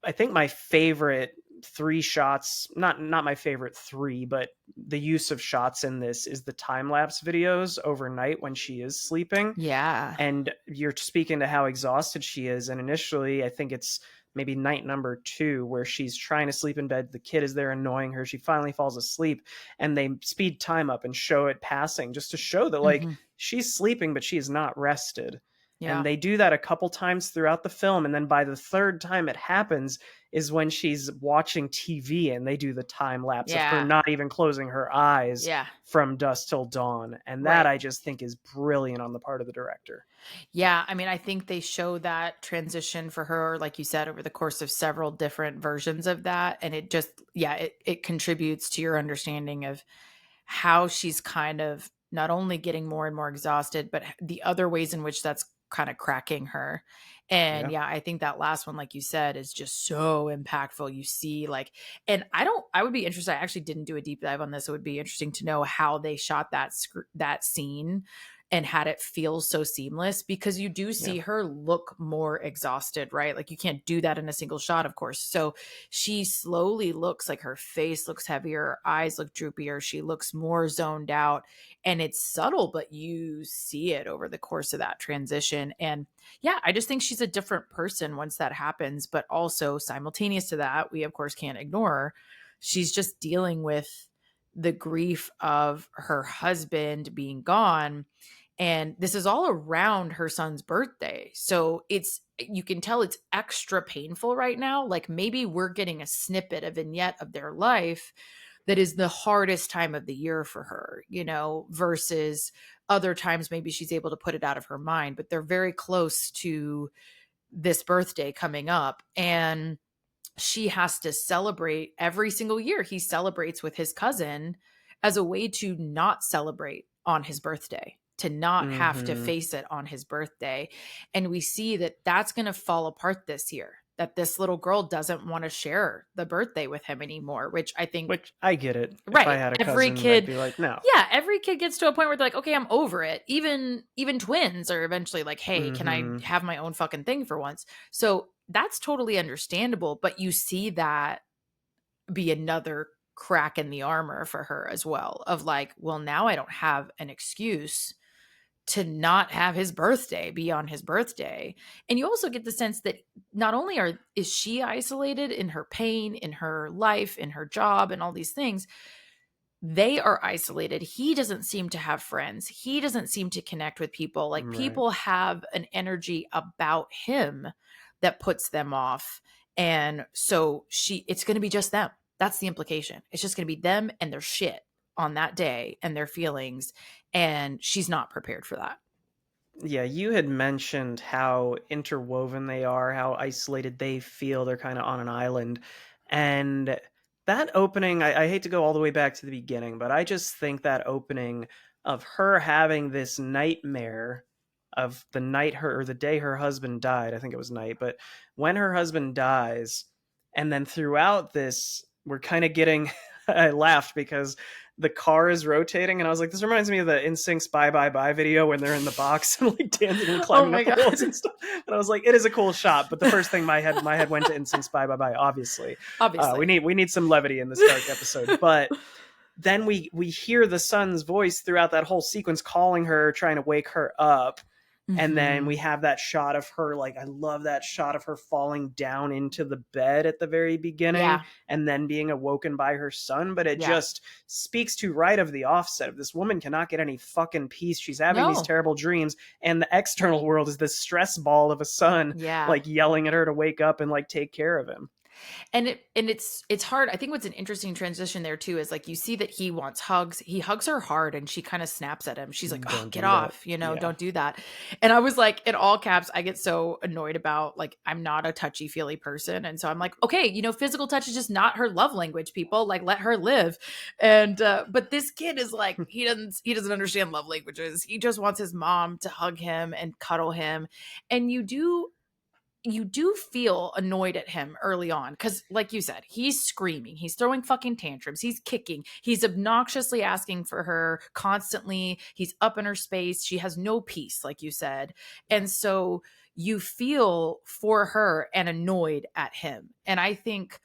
I think my favorite three shots, not my favorite three, but the use of shots in this is the time lapse videos overnight when she is sleeping. Yeah. And you're speaking to how exhausted she is. And initially, I think it's maybe night number 2 where she's trying to sleep in bed. The kid is there annoying her. She finally falls asleep, and they speed time up and show it passing just to show that like Mm-hmm. she's sleeping, but she is not rested. And Yeah. they do that a couple times throughout the film. And then by the third time it happens is when she's watching TV and they do the time lapse of her Yeah. not even closing her eyes Yeah. from dusk till dawn. And that Right. I just think is brilliant on the part of the director. Yeah, I mean, I think they show that transition for her, like you said, over the course of several different versions of that. And it just, yeah, it contributes to your understanding of how she's kind of not only getting more and more exhausted, but the other ways in which that's kind of cracking her. And Yeah. yeah, I think that last one, like you said, is just so impactful. You see, like, and I would be interested. I actually didn't do a deep dive on this. It would be interesting to know how they shot that scene and had it feel so seamless, because you do Yeah. see her look more exhausted, right? Like you can't do that in a single shot, of course. So she slowly looks like her face looks heavier, her eyes look droopier, she looks more zoned out, and it's subtle, but you see it over the course of that transition. And yeah, I just think she's a different person once that happens. But also simultaneous to that, we of course can't ignore she's just dealing with the grief of her husband being gone, and this is all around her son's birthday. So you can tell it's extra painful right now. Like maybe we're getting a snippet, a vignette of their life that is the hardest time of the year for her, versus other times maybe she's able to put it out of her mind. But they're very close to this birthday coming up. And she has to celebrate every single year. He celebrates with his cousin as a way to not celebrate on his birthday, to not have to Mm-hmm. face it on his birthday. And we see that that's going to fall apart this year, that this little girl doesn't want to share the birthday with him anymore, which I think, Which I get it. If I right. had a Every cousin, I'd kid, be like, no. yeah, every kid gets to a point where they're like, okay, I'm over it. Even twins are eventually like, hey, can I Mm-hmm. have my own fucking thing for once? So that's totally understandable. But you see that be another crack in the armor for her as well, of like, well, now I don't have an excuse to not have his birthday be on his birthday. And you also get the sense that not only is she isolated in her pain, in her life, in her job, and all these things, they are isolated. He doesn't seem to have friends. He doesn't seem to connect with people. Like Right. people have an energy about him that puts them off. And so it's going to be just them. That's the implication. It's just going to be them and their shit on that day and their feelings. And she's not prepared for that. Yeah, you had mentioned how interwoven they are, how isolated they feel. They're kind of on an island. And that opening, I hate to go all the way back to the beginning, but I just think that opening of her having this nightmare of the night her or the day her husband died, I think it was night, but when her husband dies, and then throughout this, we're kind of getting I laughed because the car is rotating, and I was like, this reminds me of the NSYNC's Bye Bye Bye video when they're in the box and like dancing and Oh climbing my up the God. walls and stuff. And I was like, it is a cool shot, but the first thing my head went to NSYNC's Bye Bye Bye, obviously. Obviously. We need some levity in this dark episode. But then we hear the son's voice throughout that whole sequence calling her, trying to wake her up. And then we have that shot of her, like, I love that shot of her falling down into the bed at the very beginning Yeah. and then being awoken by her son. But it Yeah. just speaks to right of the offset of this woman cannot get any fucking peace. She's having these No. terrible dreams. And the external world is this stress ball of a son, Yeah. like yelling at her to wake up and like take care of him. And it's hard. I think what's an interesting transition there too is like you see that he wants hugs. He hugs her hard and she kind of snaps at him. She's like, "Oh, Don't get do that. off, Yeah. don't do that." And I was like, in all caps, I get so annoyed about, like, I'm not a touchy-feely person. And so I'm like, okay, physical touch is just not her love language, people. Like, let her live. And but this kid is like, he doesn't understand love languages. He just wants his mom to hug him and cuddle him. And you do feel annoyed at him early on because, like you said, he's screaming, he's throwing fucking tantrums, he's kicking, he's obnoxiously asking for her constantly, he's up in her space, she has no peace, like you said. And so you feel for her and annoyed at him. And I think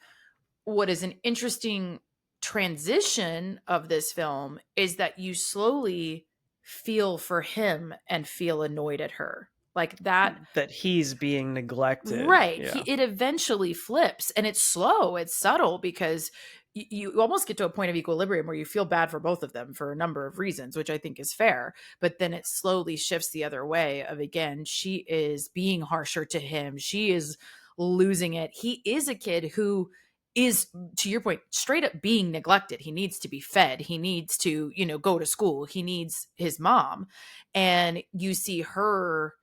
what is an interesting transition of this film is that you slowly feel for him and feel annoyed at her like that. That he's being neglected. Right. Yeah. It eventually flips, and it's slow, it's subtle, because you almost get to a point of equilibrium where you feel bad for both of them for a number of reasons, which I think is fair. But then it slowly shifts the other way of, again, she is being harsher to him. She is losing it. He is a kid who is, to your point, straight up being neglected. He needs to be fed. He needs to, go to school. He needs his mom. And you see her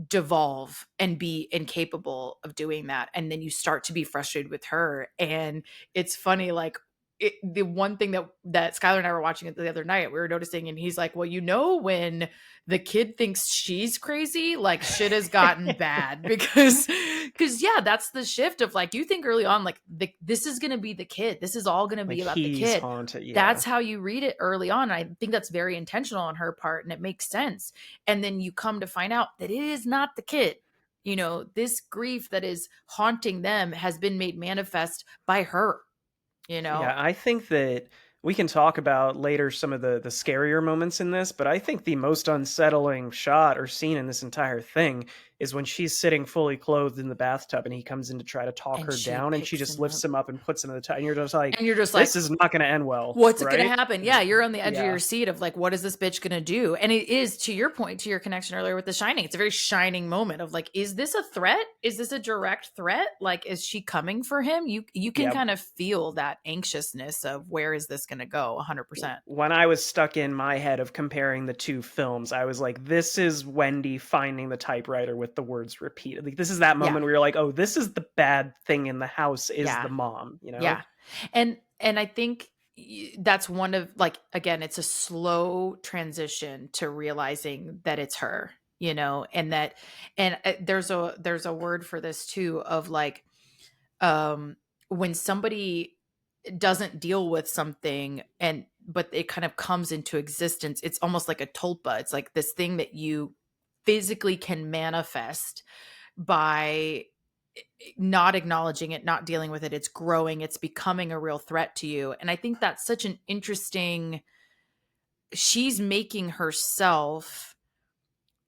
devolve and be incapable of doing that, and then you start to be frustrated with her. And it's funny, like, the one thing that Skylar and I were watching it the other night, we were noticing, and he's like, well, when the kid thinks she's crazy, like, shit has gotten bad. Because yeah, that's the shift of, like, you think early on, like, this is going to be the kid, this is all going to be Like, about the he's kid. haunted. Yeah. That's how you read it early on. I think that's very intentional on her part, and it makes sense. And then you come to find out that it is not the kid. This grief that is haunting them has been made manifest by her. Yeah, I think that we can talk about later some of the scarier moments in this, but I think the most unsettling shot or scene in this entire thing is when she's sitting fully clothed in the bathtub and he comes in to try to talk And her she down, and she picks just him lifts up. him up and puts him in the tub, and you're just like, Like, this is not going to end well. what's right? going to happen? Yeah, you're on the edge of Yeah. your seat of, like, what is this bitch going to do? And it is, to your point, to your connection earlier with The Shining, it's a very shining moment of, like, is this a threat? Is this a direct threat? Like, is she coming for him? You can Yep. kind of feel that anxiousness of, where is this going to go? 100%. When I was stuck in my head of comparing the two films, I was like, this is Wendy finding the typewriter with the words repeated. Like, this is that moment where you're like, oh, this is the bad thing in the house, is the mom, Yeah. And I think that's one of, like, again, it's a slow transition to realizing that it's her, and that, and there's a word for this too, of, like, when somebody doesn't deal with something, but it kind of comes into existence, it's almost like a tulpa. It's like this thing that you physically can manifest by not acknowledging it, not dealing with it. It's growing, it's becoming a real threat to you. And I think that's such an interesting, she's making herself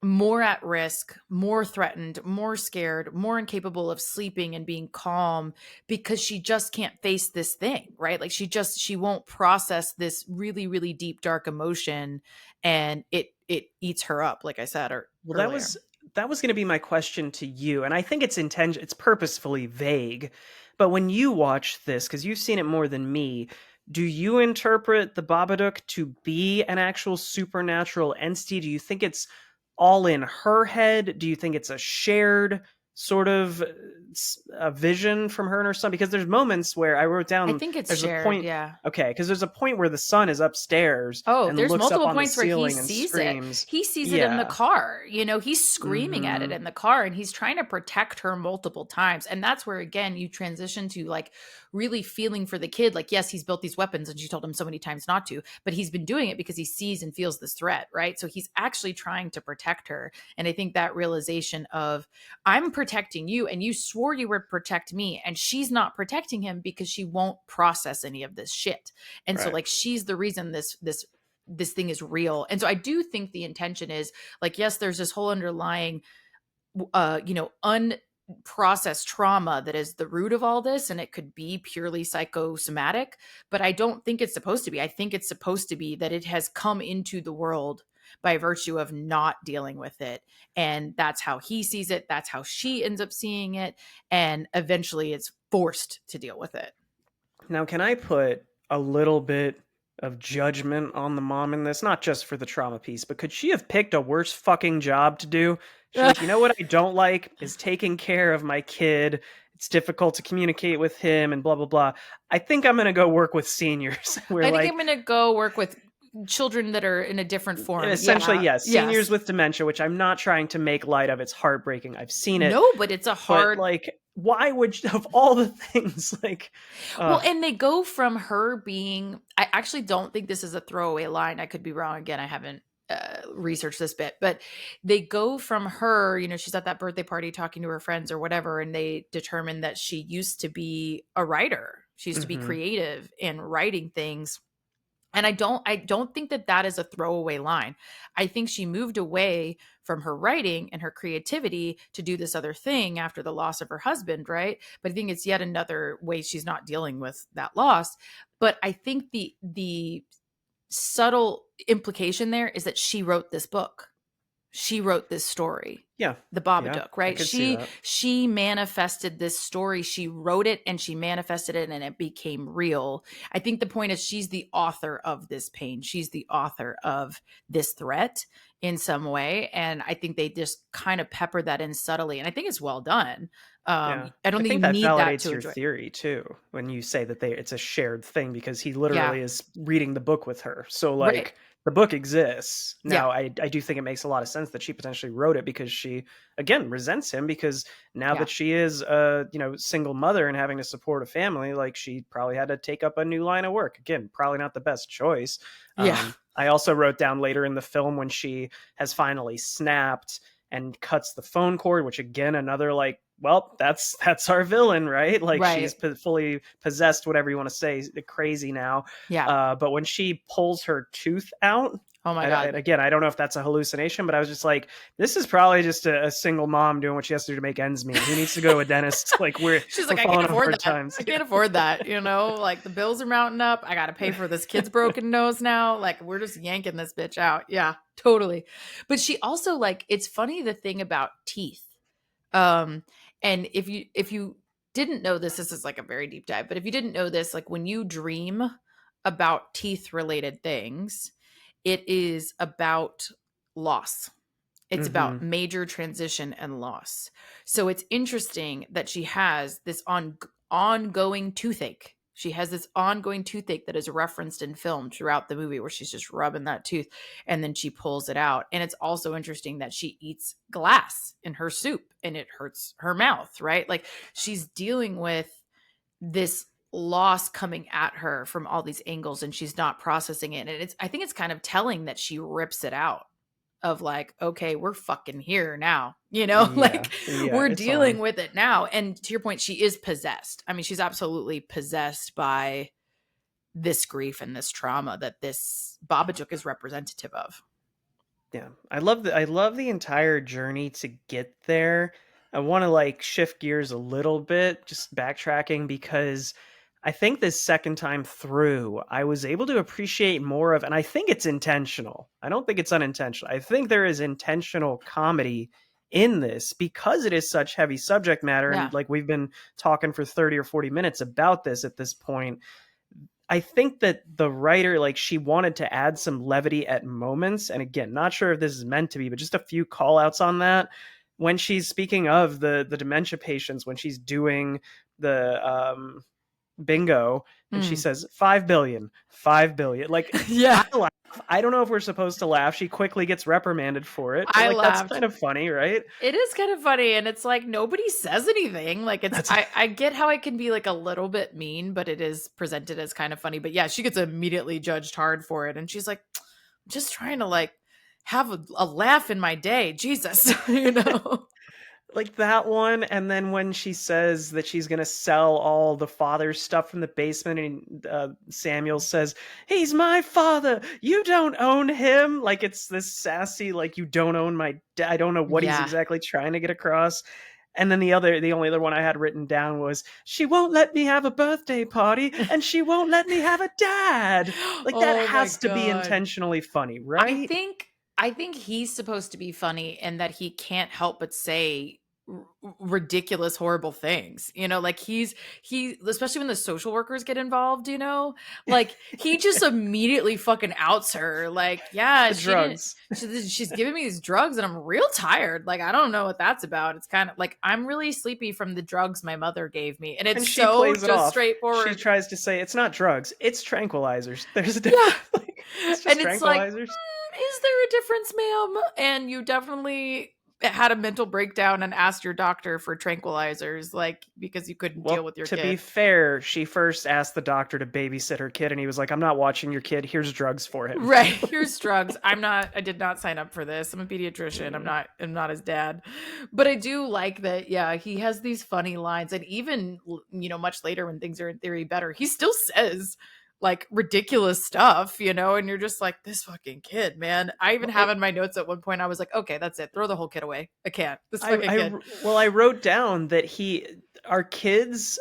more at risk, more threatened, more scared, more incapable of sleeping and being calm, because she just can't face this thing, right? Like, she won't process this really, really deep, dark emotion, and it eats her up, like I said earlier. That was going to be my question to you, and I think it's purposefully vague. But when you watch this, because you've seen it more than me, do you interpret the Babadook to be an actual supernatural entity? Do you think it's all in her head? Do you think it's a shared sort of a vision from her and her son? Because there's moments where I wrote down, I think it's there's shared, a point, yeah. Okay, because there's a point where the son is upstairs and There's looks up multiple on the points where he ceiling and sees screams. it. He sees it in the car. He's screaming at it in the car, and he's trying to protect her multiple times. And that's where, again, you transition to, like, really feeling for the kid. Like, yes, he's built these weapons and she told him so many times not to, but he's been doing it because he sees and feels this threat, right? So he's actually trying to protect her. And I think that realization of, I'm protecting you and you swore you would protect me, and she's not protecting him because she won't process any of this shit. And so, like, she's the reason this thing is real. And so I do think the intention is, like, yes, there's this whole underlying unprocessed trauma that is the root of all this, and it could be purely psychosomatic, but I don't think it's supposed to be. I think it's supposed to be that it has come into the world by virtue of not dealing with it, and that's how he sees it, that's how she ends up seeing it, and eventually it's forced to deal with it. Now, can I put a little bit of judgment on the mom in this? Not just for the trauma piece, but could she have picked a worse fucking job to do? She's like, you know what I don't like is taking care of my kid. It's difficult to communicate with him and blah, blah, blah. I think I'm going to go work with seniors. I think I'm going to go work with children that are in a different form. Essentially, yes. Seniors with dementia, which I'm not trying to make light of. It's heartbreaking. I've seen it. No, but it's a hard... But, like, why would you, of all the things, like... Well, and they go from her being... I actually don't think this is a throwaway line. I could be wrong. Again, I haven't researched this bit. But they go from her, she's at that birthday party talking to her friends or whatever, and they determine that she used to be a writer. She used to be creative in writing things. And I don't think that that is a throwaway line. I think she moved away from her writing and her creativity to do this other thing after the loss of her husband, right? But I think it's yet another way she's not dealing with that loss. But I think the subtle implication there is that she wrote this book. She wrote this story, Yeah. the Yeah. Babadook, I right? could see she that. she manifested this story. She wrote it and she manifested it and it became real. I think the point is she's the author of this pain. She's the author of this threat in some way, and I think they just kind of pepper that in subtly, and I think it's well done. Yeah. I don't I think you think that need that validates to your enjoy. theory too when you say that it's a shared thing, because he Yeah, literally is reading the book with her. So right. like the book exists. Yeah, Now I do think it makes a lot of sense that she potentially wrote it because she again resents him, because now yeah, that she is a, single mother and having to support a family, like she probably had to take up a new line of work. Again, probably not the best choice. yeah. I also wrote down later in the film when she has finally snapped and cuts the phone cord, which again, another like, well, that's our villain, right? Like she's Right. fully possessed, whatever you want to say, crazy now. Yeah. But when she pulls her tooth out, Oh my and God. again, I don't know if that's a hallucination, but I was just like, this is probably just a single mom doing what she has to do to make ends meet. Who needs to go to a dentist? Like we're She's we're like, I can't falling on afford hard that. times. I Yeah. can't afford that. Like the bills are mounting up. I got to pay for this kid's broken nose now. Like we're just yanking this bitch out. Yeah, totally. But she also like, it's funny the thing about teeth. Um, and if you didn't know this, this is like a very deep dive, but if you didn't know this, like when you dream about teeth related things, it is about loss. It's about Hmm. major transition and loss. So it's interesting that she has this ongoing toothache. She has this ongoing toothache that is referenced in film throughout the movie where she's just rubbing that tooth and then she pulls it out. And it's also interesting that she eats glass in her soup and it hurts her mouth, right? Like she's dealing with this loss coming at her from all these angles and she's not processing it. And I think it's kind of telling that she rips it out of like, okay, we're fucking here now, Yeah. like Yeah. we're It's dealing on. with it now. And to your point, she is possessed. I mean, she's absolutely possessed by this grief and this trauma that this Babadook is representative of. Yeah. I love the entire journey to get there. I want to like shift gears a little bit, just backtracking, because I think this second time through, I was able to appreciate more of, and I think it's intentional. I don't think it's unintentional. I think there is intentional comedy in this because it is such heavy subject matter. Yeah. And like we've been talking for 30 or 40 minutes about this at this point. I think that the writer, like, she wanted to add some levity at moments. And again, not sure if this is meant to be, but just a few call outs on that. When she's speaking of the dementia patients, when she's doing the bingo and she Mm. says 5 billion, 5 billion. Like, Yeah. I laugh. I don't know if we're supposed to laugh. She quickly gets reprimanded for it, but I like, that's laughed. kind of funny, right? It is kind of funny, and it's like nobody says anything. Like it's That's I get how it can be like a little bit mean, but it is presented as kind of funny. But yeah, she gets immediately judged hard for it, and she's like, I'm just trying to like have a laugh in my day. Jesus, like that one. And then when she says that she's gonna sell all the father's stuff from the basement, and Samuel says, he's my father, you don't own him. Like, it's this sassy, like, you don't own my dad. I don't know what he's Yeah. exactly trying to get across. And then the only other one I had written down was, she won't let me have a birthday party and she won't let me have a dad. Like, that Oh my has to be god. intentionally funny, I right? think I think he's supposed to be funny and that he can't help but say ridiculous horrible things. Like he especially when the social workers get involved, like he just immediately fucking outs her like, yeah, The she didn't drugs. she's giving me these drugs and I'm real tired. Like I don't know what that's about. It's kind of like I'm really sleepy from the drugs my mother gave me. And And it's she so plays it just off. She straightforward. tries to say it's not drugs, it's tranquilizers. There's a Yeah. difference. Like, it's just And it's like, tranquilizers. is there a difference, ma'am? And you definitely had a mental breakdown and asked your doctor for tranquilizers, like because you couldn't deal Well, with your to be kid. fair, she first asked the doctor to babysit her kid, and he was like, I'm not watching your kid. Here's drugs for him. Right. Here's drugs. I did not sign up for this. I'm a pediatrician. I'm not his dad. But I do like that, yeah, he has these funny lines. And even, much later when things are in theory better, he still says, like ridiculous stuff, you know, and you're just like, this fucking kid, man. I even have in my notes at one point, I was like, okay, that's it. Throw the whole kid away. I can't. This fucking kid. Well, I wrote down that our kids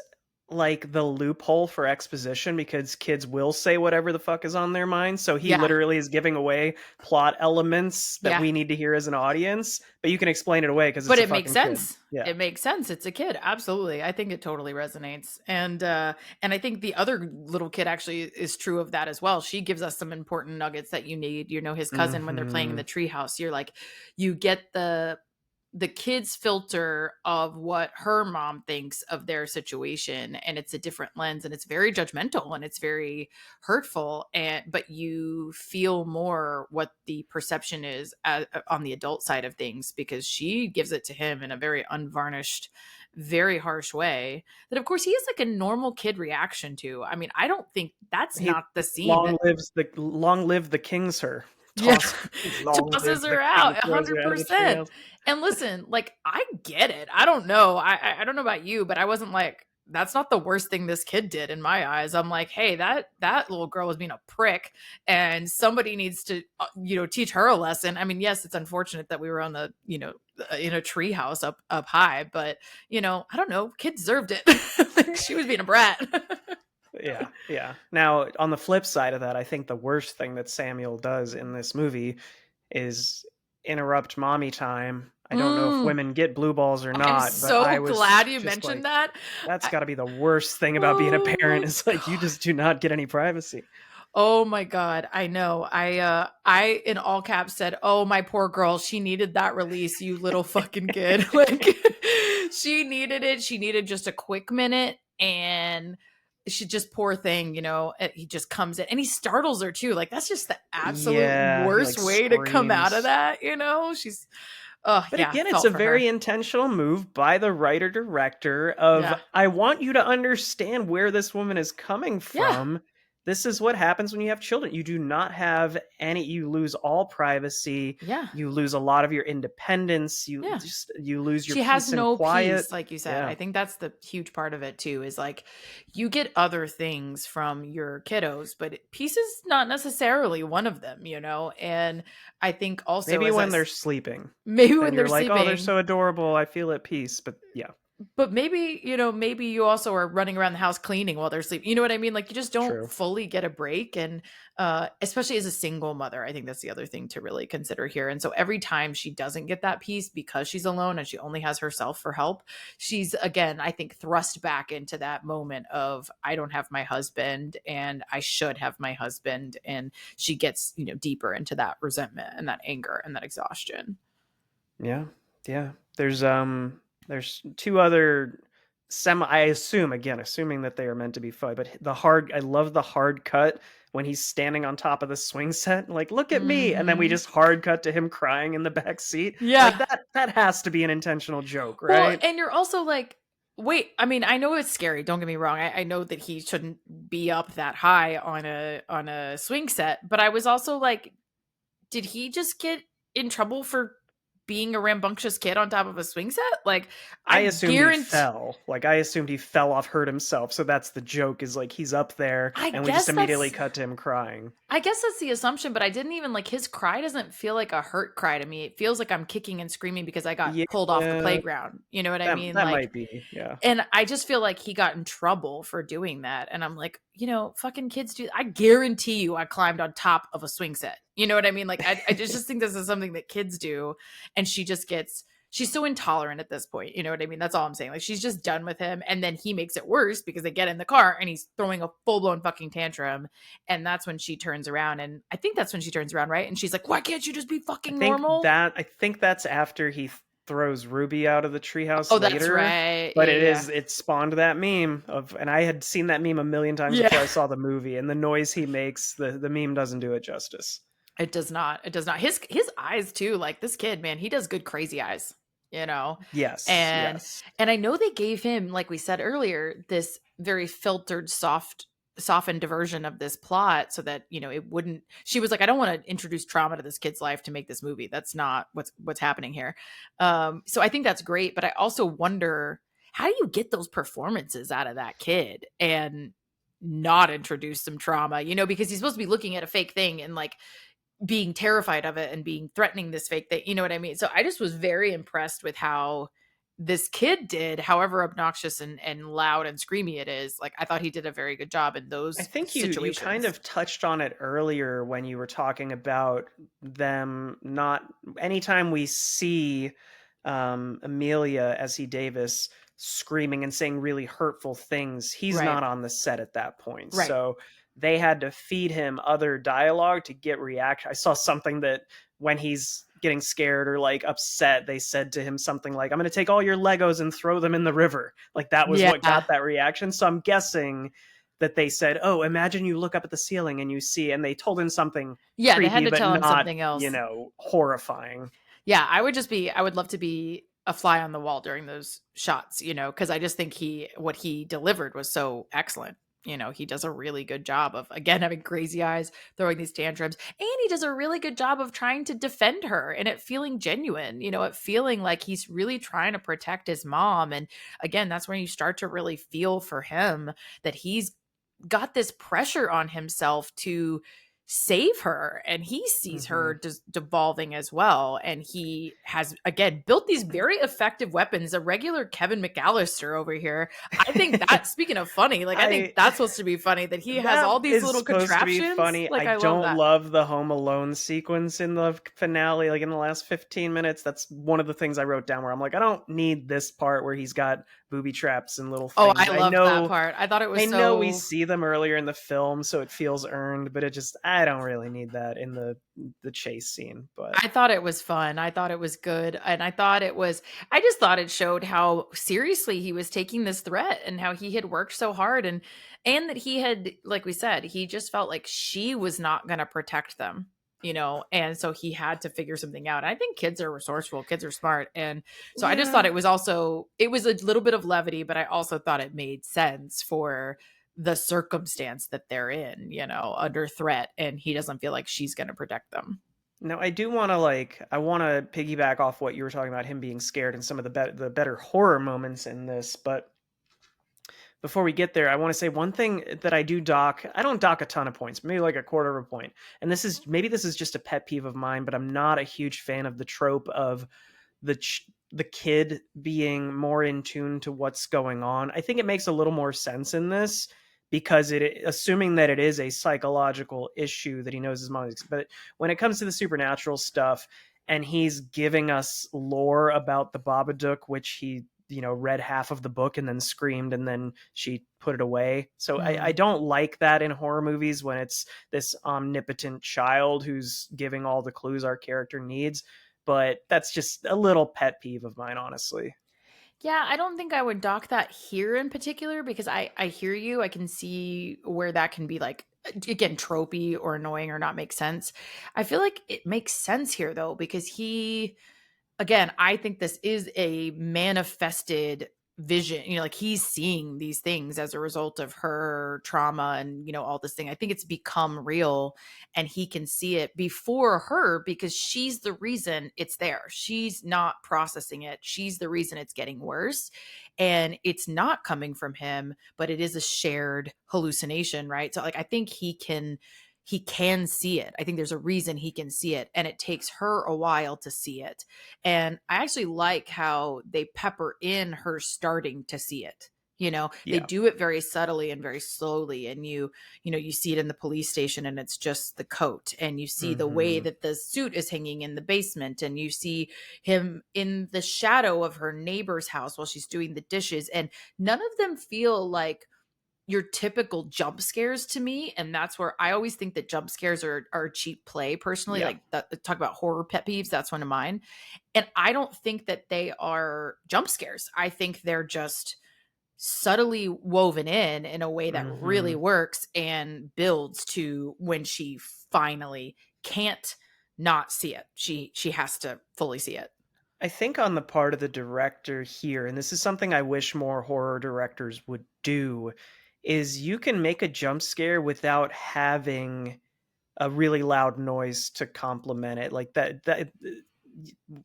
like the loophole for exposition because kids will say whatever the fuck is on their mind. So he Yeah. literally is giving away plot elements that Yeah. we need to hear as an audience, but you can explain it away because it's But a it makes fucking sense. kid. Yeah. It makes sense. It's a kid. Absolutely. I think it totally resonates. And I think the other little kid actually is true of that as well. She gives us some important nuggets that you need. You know, his cousin, when they're playing in the treehouse, you're like, you get the kid's filter of what her mom thinks of their situation, and it's a different lens, and it's very judgmental and it's very hurtful, and but you feel more what the perception is on the adult side of things, because she gives it to him in a very unvarnished, very harsh way that of course he has like a normal kid reaction to. I mean, I don't think that's not the scene that Long live the kings her. Tosses her out 100%. And listen, like, I get it. I don't know. I don't know about you, but I wasn't like, that's not the worst thing this kid did in my eyes. I'm like, hey, that little girl was being a prick, and somebody needs to, teach her a lesson. I mean, yes, it's unfortunate that we were on the, in a tree house up high, but I don't know. Kid deserved it. Like, she was being a brat. Yeah. Now, on the flip side of that, I think the worst thing that Samuel does in this movie is interrupt mommy time. I don't know if women get blue balls or not. I'm so glad you mentioned that. That's got to be the worst thing about being a parent, is like, you just do not get any privacy. Oh my God. I know. I in all caps said, oh, my poor girl. She needed that release, you little fucking kid. Like, she needed it. She needed just a quick minute, and she just, poor thing, he just comes in and he startles her too. Like, that's just the absolute worst way to come out of that. She's, but again, it's a very intentional move by the writer director of, I want you to understand where this woman is coming from. Yeah. This is what happens when you have children. You do not have you lose all privacy. Yeah. You lose a lot of your independence. You lose your peace and quiet. She has no peace, like you said. Yeah. I think that's the huge part of it too, is like, you get other things from your kiddos, but peace is not necessarily one of them, And I think also maybe when they're sleeping. Maybe when they're like, sleeping. Oh, they're so adorable. I feel at peace. But yeah. But maybe, maybe you also are running around the house cleaning while they're sleeping. You know what I mean? Like, you just don't fully get a break. And especially as a single mother, I think that's the other thing to really consider here. And so every time she doesn't get that peace because she's alone and she only has herself for help, she's, again, I think, thrust back into that moment of, I don't have my husband and I should have my husband. And she gets, deeper into that resentment and that anger and that exhaustion. Yeah. Yeah. There's two other I assume, again, assuming that they are meant to be fun, but I love the hard cut when he's standing on top of the swing set, like, look at me. And then we just hard cut to him crying in the back seat. Yeah. Like, that has to be an intentional joke, right? Well, and you're also like, wait, I mean, I know it's scary. Don't get me wrong. I know that he shouldn't be up that high on a swing set, but I was also like, did he just get in trouble for being a rambunctious kid on top of a swing set? Like, I assumed he fell. Like, I assumed he fell off, hurt himself. So that's the joke, is like, he's up there and we just immediately cut to him crying. I guess that's the assumption, but I didn't even, like, his cry doesn't feel like a hurt cry to me. It feels like I'm kicking and screaming because I got pulled off the playground. You know what I mean? That might be, yeah. And I just feel like he got in trouble for doing that. And I'm like, fucking kids do. I guarantee you I climbed on top of a swing set. You know what I mean? Like, I just think this is something that kids do. And she just she's so intolerant at this point. You know what I mean? That's all I'm saying. Like, she's just done with him. And then he makes it worse because they get in the car and he's throwing a full-blown fucking tantrum. And that's when she turns around. And I think that's when she turns around, right? And she's like, why can't you just be fucking normal? I think that's after he throws Ruby out of the treehouse later. That's right. But it spawned that meme and I had seen that meme a million times before I saw the movie, and the noise he makes, the meme doesn't do it justice. It does not. It does not. His eyes too. Like, this kid, man, he does good crazy eyes, Yes. And I know they gave him, like we said earlier, this very filtered, softened version of this plot so that, it wouldn't, she was like, I don't want to introduce trauma to this kid's life to make this movie. That's not what's happening here. So I think that's great. But I also wonder, how do you get those performances out of that kid? And not introduce some trauma, because he's supposed to be looking at a fake thing and like being terrified of it and being threatening this fake thing. You know what I mean? So I just was very impressed with how this kid did, however obnoxious and loud and screamy it is. Like, I thought he did a very good job in I those think you kind situations. of touched on it earlier when you were talking about them not anytime we see Amelia S.E. Davis screaming and saying really hurtful things, he's Right. not on the set at that point. Right. So they had to feed him other dialogue to get reaction. I saw something that when he's getting scared or like upset, they said to him something like, "I'm going to take all your Legos and throw them in the river." Like that was what Yeah. got that reaction. So I'm guessing that they said, "Oh, imagine you look up at the ceiling and you see," and they told him something Yeah. They had creepy, to but tell him not, something else. horrifying. Yeah. I would love to be a fly on the wall during those shots, because I just think what he delivered was so excellent. He does a really good job of, again, having crazy eyes, throwing these tantrums, and he does a really good job of trying to defend her and it feeling genuine, it feeling like he's really trying to protect his mom. And again, that's when you start to really feel for him that he's got this pressure on himself to save her, and he sees Mm-hmm. her devolving as well, and he has again built these very effective weapons, a regular Kevin McAllister over here. I think that, speaking of funny, like, I think I that's supposed to be funny that he has That all these is little supposed to be contraptions. funny. Like, I I love don't that. love the Home Alone sequence in the finale, like in the last 15 minutes. That's one of the things I wrote down where I'm like, I don't need this part where he's got booby traps and little Oh, things. I loved that part. I thought it was I know we so. see them earlier in the film, so it feels earned, but I don't really need that in the chase scene. But I thought it was fun. I thought it was good. And I just thought it showed how seriously he was taking this threat and how he had worked so hard, and that he had, like we said, he just felt like she was not going to protect them, and so he had to figure something out. I think kids are resourceful, kids are smart. And so I just thought yeah, it was a little bit of levity, but I also thought it made sense for the circumstance that they're in, under threat, and he doesn't feel like she's going to protect them. no, I do want to I want to piggyback off what you were talking about him being scared and some of the better horror moments in this, but before we get there, I want to say one thing that I do dock. I don't dock a ton of points, maybe like a quarter of a point. And this is just a pet peeve of mine, but I'm not a huge fan of the trope of the kid being more in tune to what's going on. I think it makes a little more sense in this because assuming that it is a psychological issue that he knows his mom. But when it comes to the supernatural stuff, and he's giving us lore about the Babadook, which he read half of the book and then screamed and then she put it away. So I don't like that in horror movies when it's this omnipotent child who's giving all the clues our character needs. But that's just a little pet peeve of mine, honestly. Yeah, I don't think I would dock that here in particular because I hear you. I can see where that can be like, again, tropey or annoying or not make sense. I feel like it makes sense here though because again, I think this is a manifested vision. Like, he's seeing these things as a result of her trauma and, all this thing. I think it's become real and he can see it before her because she's the reason it's there. She's not processing it. She's the reason it's getting worse. And it's not coming from him, but it is a shared hallucination, right? So, like, I think he can see it. I think there's a reason he can see it, and it takes her a while to see it. And I actually like how they pepper in her starting to see it. They Yeah. do it very subtly and very slowly. And you see it in the police station and it's just the coat. And you see the way Mm-hmm. that the suit is hanging in the basement. And you see him in the shadow of her neighbor's house while she's doing the dishes. And none of them feel like your typical jump scares to me. And that's where I always think that jump scares are a cheap play personally. Yeah. Like, talk about horror pet peeves, that's one of mine. And I don't think that they are jump scares. I think they're just subtly woven in a way that Mm-hmm. really works and builds to when she finally can't not see it. She has to fully see it. I think on the part of the director here, and this is something I wish more horror directors would do, is you can make a jump scare without having a really loud noise to complement it. Like that I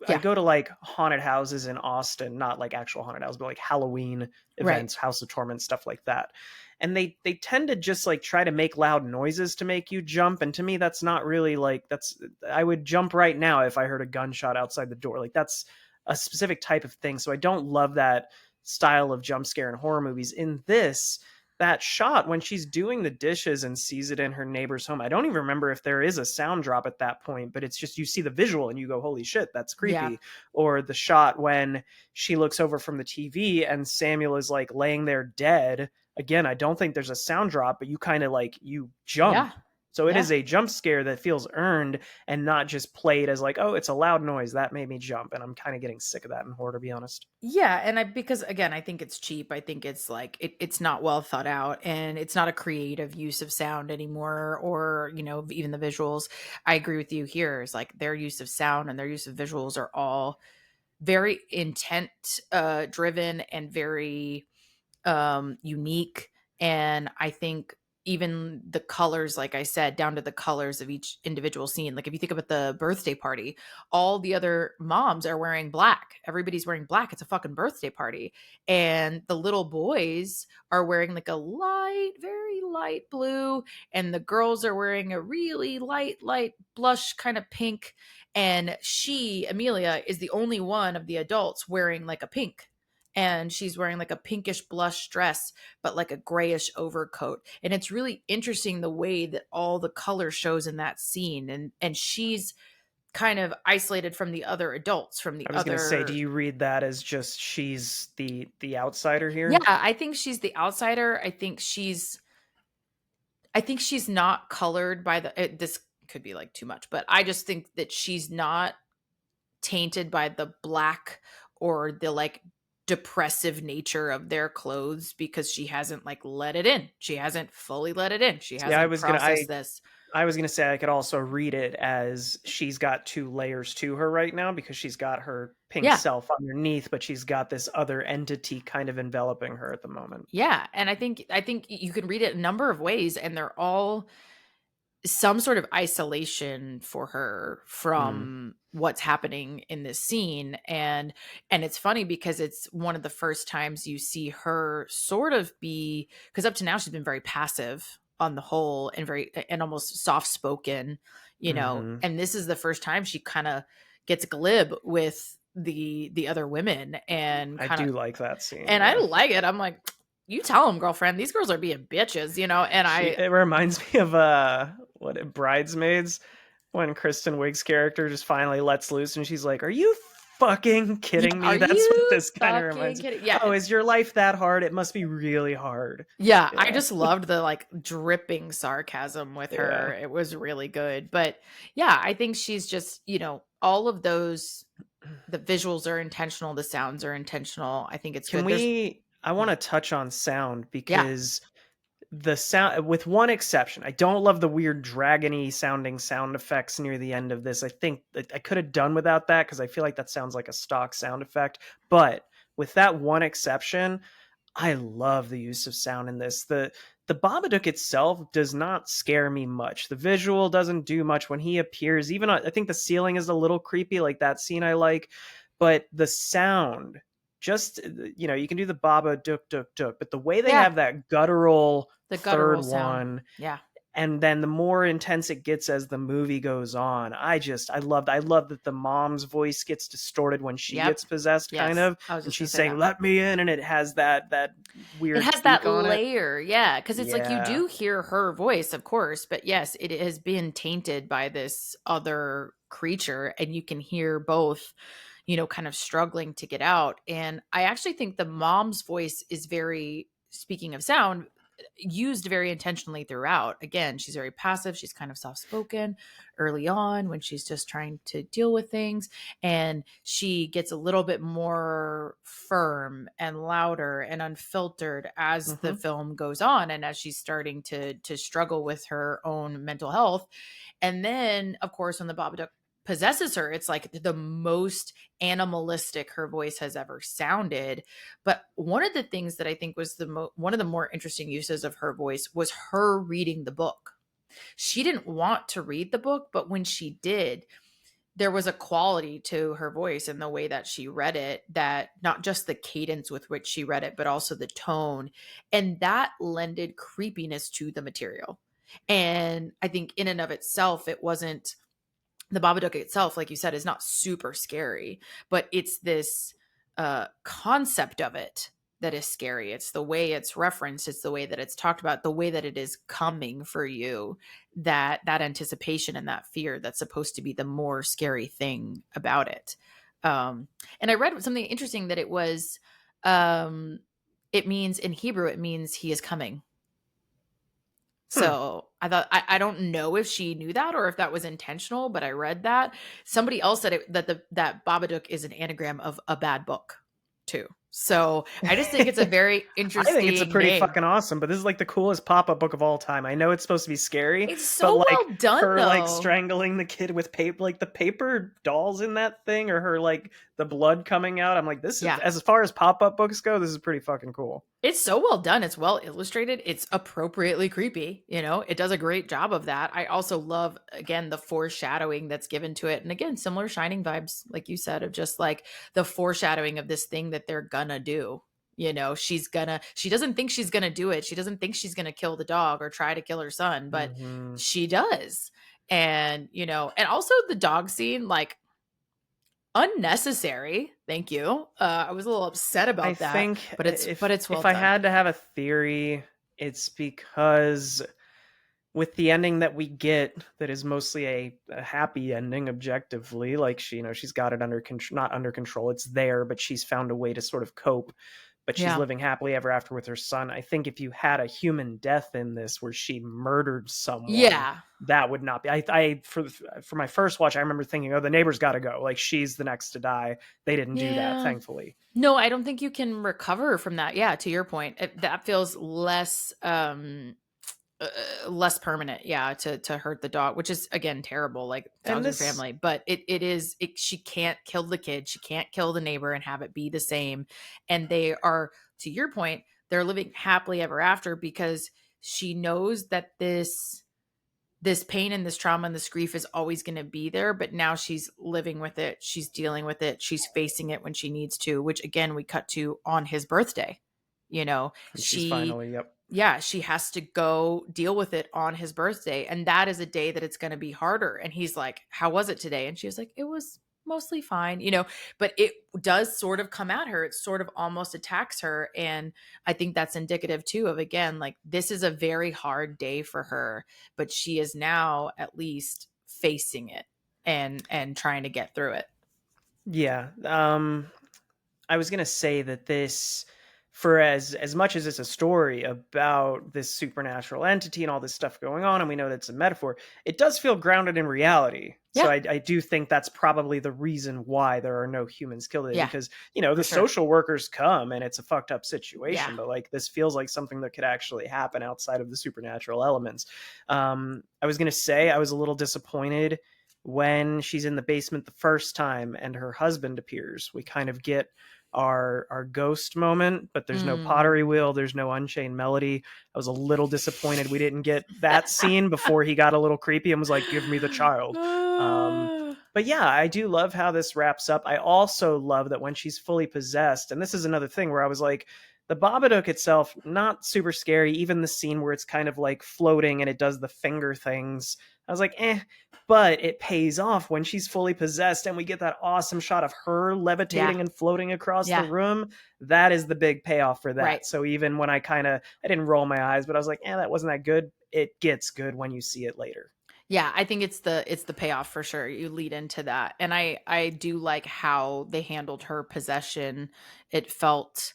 Yeah. go to like haunted houses in Austin, not like actual haunted houses, but like Halloween Right. events, House of Torment, stuff like that. and they tend to just like try to make loud noises to make you jump, and to me that's not really like, that's, I would jump right now if I heard a gunshot outside the door. Like that's a specific type of thing. So I don't love that style of jump scare in horror movies. In this, that shot when she's doing the dishes and sees it in her neighbor's home, I don't even remember if there is a sound drop at that point, but it's just, you see the visual and you go, holy shit, that's Yeah. creepy. Or the shot when she looks over from the TV and Samuel is like laying there dead. Again, I don't think there's a sound drop, but you kind of like, you jump. Yeah. So it Yeah. is a jump scare that feels earned and not just played as like, oh, it's a loud noise that made me jump. And I'm kind of getting sick of that in horror, to be honest. Yeah, and because again, I think it's cheap. I think it's like it's not well thought out, and it's not a creative use of sound anymore, or even the visuals. I agree with you here. Is like their use of sound and their use of visuals are all very intent driven and very unique. And I think even the colors, like I said, down to the colors of each individual scene. Like if you think about the birthday party, all the other moms are wearing black. Everybody's wearing black. It's a fucking birthday party. And the little boys are wearing like a light, very light blue. And the girls are wearing a really light blush kind of pink. And Amelia, is the only one of the adults wearing like a pink, and she's wearing like a pinkish blush dress but like a grayish overcoat. And it's really interesting the way that all the color shows in that scene, and she's kind of isolated from the other adults, from the I was other. going to say, do you read that as just she's the outsider here? Yeah, I think she's the outsider. I think she's not colored by this could be like too much, but I just think that she's not tainted by the black or the like depressive nature of their clothes, because she hasn't like let it in. She hasn't fully let it in. She hasn't processed this. I was going to say I could also read it as she's got two layers to her right now, because she's got her pink self underneath, but she's got this other entity kind of enveloping her at the moment. Yeah, and I think you can read it a number of ways, and they're all some sort of isolation for her from what's happening in this scene. And it's funny because it's one of the first times you see her sort of be, because up to now she's been very passive on the whole and almost soft spoken, and this is the first time she kind of gets glib with the other women. And I do like that scene. And I like it. I'm like, you tell them, girlfriend, these girls are being bitches, and it reminds me of Bridesmaids, when Kristen Wiig's character just finally lets loose and she's like, are you fucking kidding me? That's what this kind of reminds me. Yeah. Oh, is your life that hard? It must be really hard. Yeah, I just loved the like dripping sarcasm with her. It was really good. But yeah, I think she's just, all of those, the visuals are intentional, the sounds are intentional. I think it's good. I want to touch on sound, because the sound, with one exception, I don't love the weird dragony sounding sound effects near the end of this. I think that I could have done without that, because I feel like that sounds like a stock sound effect. But with that one exception, I love the use of sound in this. The Babadook itself does not scare me much. The visual doesn't do much when he appears. Even I think the ceiling is a little creepy, like that scene I like. But the sound, just, you can do the Babadook, duk, but the way they have that guttural, the guttural third sound. one, yeah, and then the more intense it gets as the movie goes on, I love that the mom's voice gets distorted when she gets possessed, kind of, and she's saying, let me in, and it has that weird, it has that layer, because it's like you do hear her voice, of course, but yes, it has been tainted by this other creature, and you can hear both, kind of struggling to get out. And I actually think the mom's voice is very, speaking of sound, used very intentionally throughout. Again, she's very passive. She's kind of soft-spoken early on when she's just trying to deal with things. And she gets a little bit more firm and louder and unfiltered as the film goes on, and as she's starting to struggle with her own mental health. And then, of course, when the Babadook possesses her, it's like the most animalistic her voice has ever sounded. But one of the things that I think was one of the more interesting uses of her voice was her reading the book. She didn't want to read the book, but when she did, there was a quality to her voice and the way that she read it, that not just the cadence with which she read it, but also the tone. And that lended creepiness to the material. And I think in and of itself, it wasn't, the Babadook itself, like you said, is not super scary, but it's this concept of it that is scary. It's the way it's referenced, it's the way that it's talked about, the way that it is coming for you, that anticipation and that fear that's supposed to be the more scary thing about it. And I read something interesting that it was, it means in Hebrew, it means he is coming. Hmm. So I thought, I don't know if she knew that or if that was intentional, but I read that. Somebody else said that Babadook is an anagram of a bad book too. So I just think it's a very I think it's a interesting pretty name. fucking awesome, but this is like the coolest pop-up book of all time. I know it's supposed to be scary, It's but so like well done her like though. strangling the kid with paper, like the paper dolls in that thing, or her like the blood coming out. I'm like, this is, Yeah. as far as pop-up books go, this is pretty fucking cool. It's so well done. It's well illustrated. It's appropriately creepy. It does a great job of that. I also love, again, the foreshadowing that's given to it. And again, similar Shining vibes, like you said, of just like the foreshadowing of this thing that they're gonna do. She doesn't think she's gonna do it. She doesn't think she's gonna kill the dog or try to kill her son, but Hmm. she does. And also the dog scene, like, unnecessary. Thank you. I was a little upset I about that, think but it's well if I done. had to have a theory, it's because with the ending that we get, that is mostly a happy ending objectively, like she's got it under control, not under control, it's there, but she's found a way to sort of cope, but she's Yeah. living happily ever after with her son. I think if you had a human death in this where she murdered someone, Yeah. that would not be, I for my first watch, I remember thinking, oh, the neighbor's got to go, like she's the next to die. They didn't do that, Yeah. thankfully. No, I don't think you can recover from that. Yeah, to your point, that feels less permanent. Yeah, to hurt the dog, which is again terrible. Like, And dogs are this, family, but she can't kill the kid, she can't kill the neighbor and have it be the same. And they are, to your point, they're living happily ever after because she knows that this pain and this trauma and this grief is always going to be there, but now she's living with it, she's dealing with it, she's facing it when she needs to, which again we cut to on his birthday. and she's She finally, yep. Yeah, she has to go deal with it on his birthday, and that is a day that it's going to be harder. And he's like, how was it today? And she's like, it was mostly fine. But it does sort of come at her, it sort of almost attacks her. And I think that's indicative too of, again, like, this is a very hard day for her, but she is now at least facing it and trying to get through it. Yeah. I was gonna say that this, for as much as it's a story about this supernatural entity and all this stuff going on, and we know that's a metaphor, it does feel grounded in reality. So Yeah. I do think that's probably the reason why there are no humans killed today, Yeah, because for the sure. social workers come and it's a fucked up Yeah. situation, but like this feels like something that could actually happen outside of the supernatural elements. I was gonna say I was a little disappointed when she's in the basement the first time and her husband appears. We kind of get our ghost moment, but there's no pottery Mm. wheel, there's no Unchained Melody. I was a little disappointed we didn't get that scene before he got a little creepy and was like, give me the child. um Ah. but yeah, I do love how this wraps up. I also love that when she's fully possessed, and this is another thing where I was like, the Babadook itself, not super scary. Even the scene where it's kind of like floating and it does the finger things, I was like, but it pays off when she's fully possessed and we get that awesome shot of her Yeah. levitating and floating across the Yeah. room. That is the big payoff for Right. that. So even when I didn't roll my eyes, but I was like, that wasn't that good. It gets good when you see it later. Yeah, I think it's the payoff for sure. You lead into that. And I do like how they handled her possession. It felt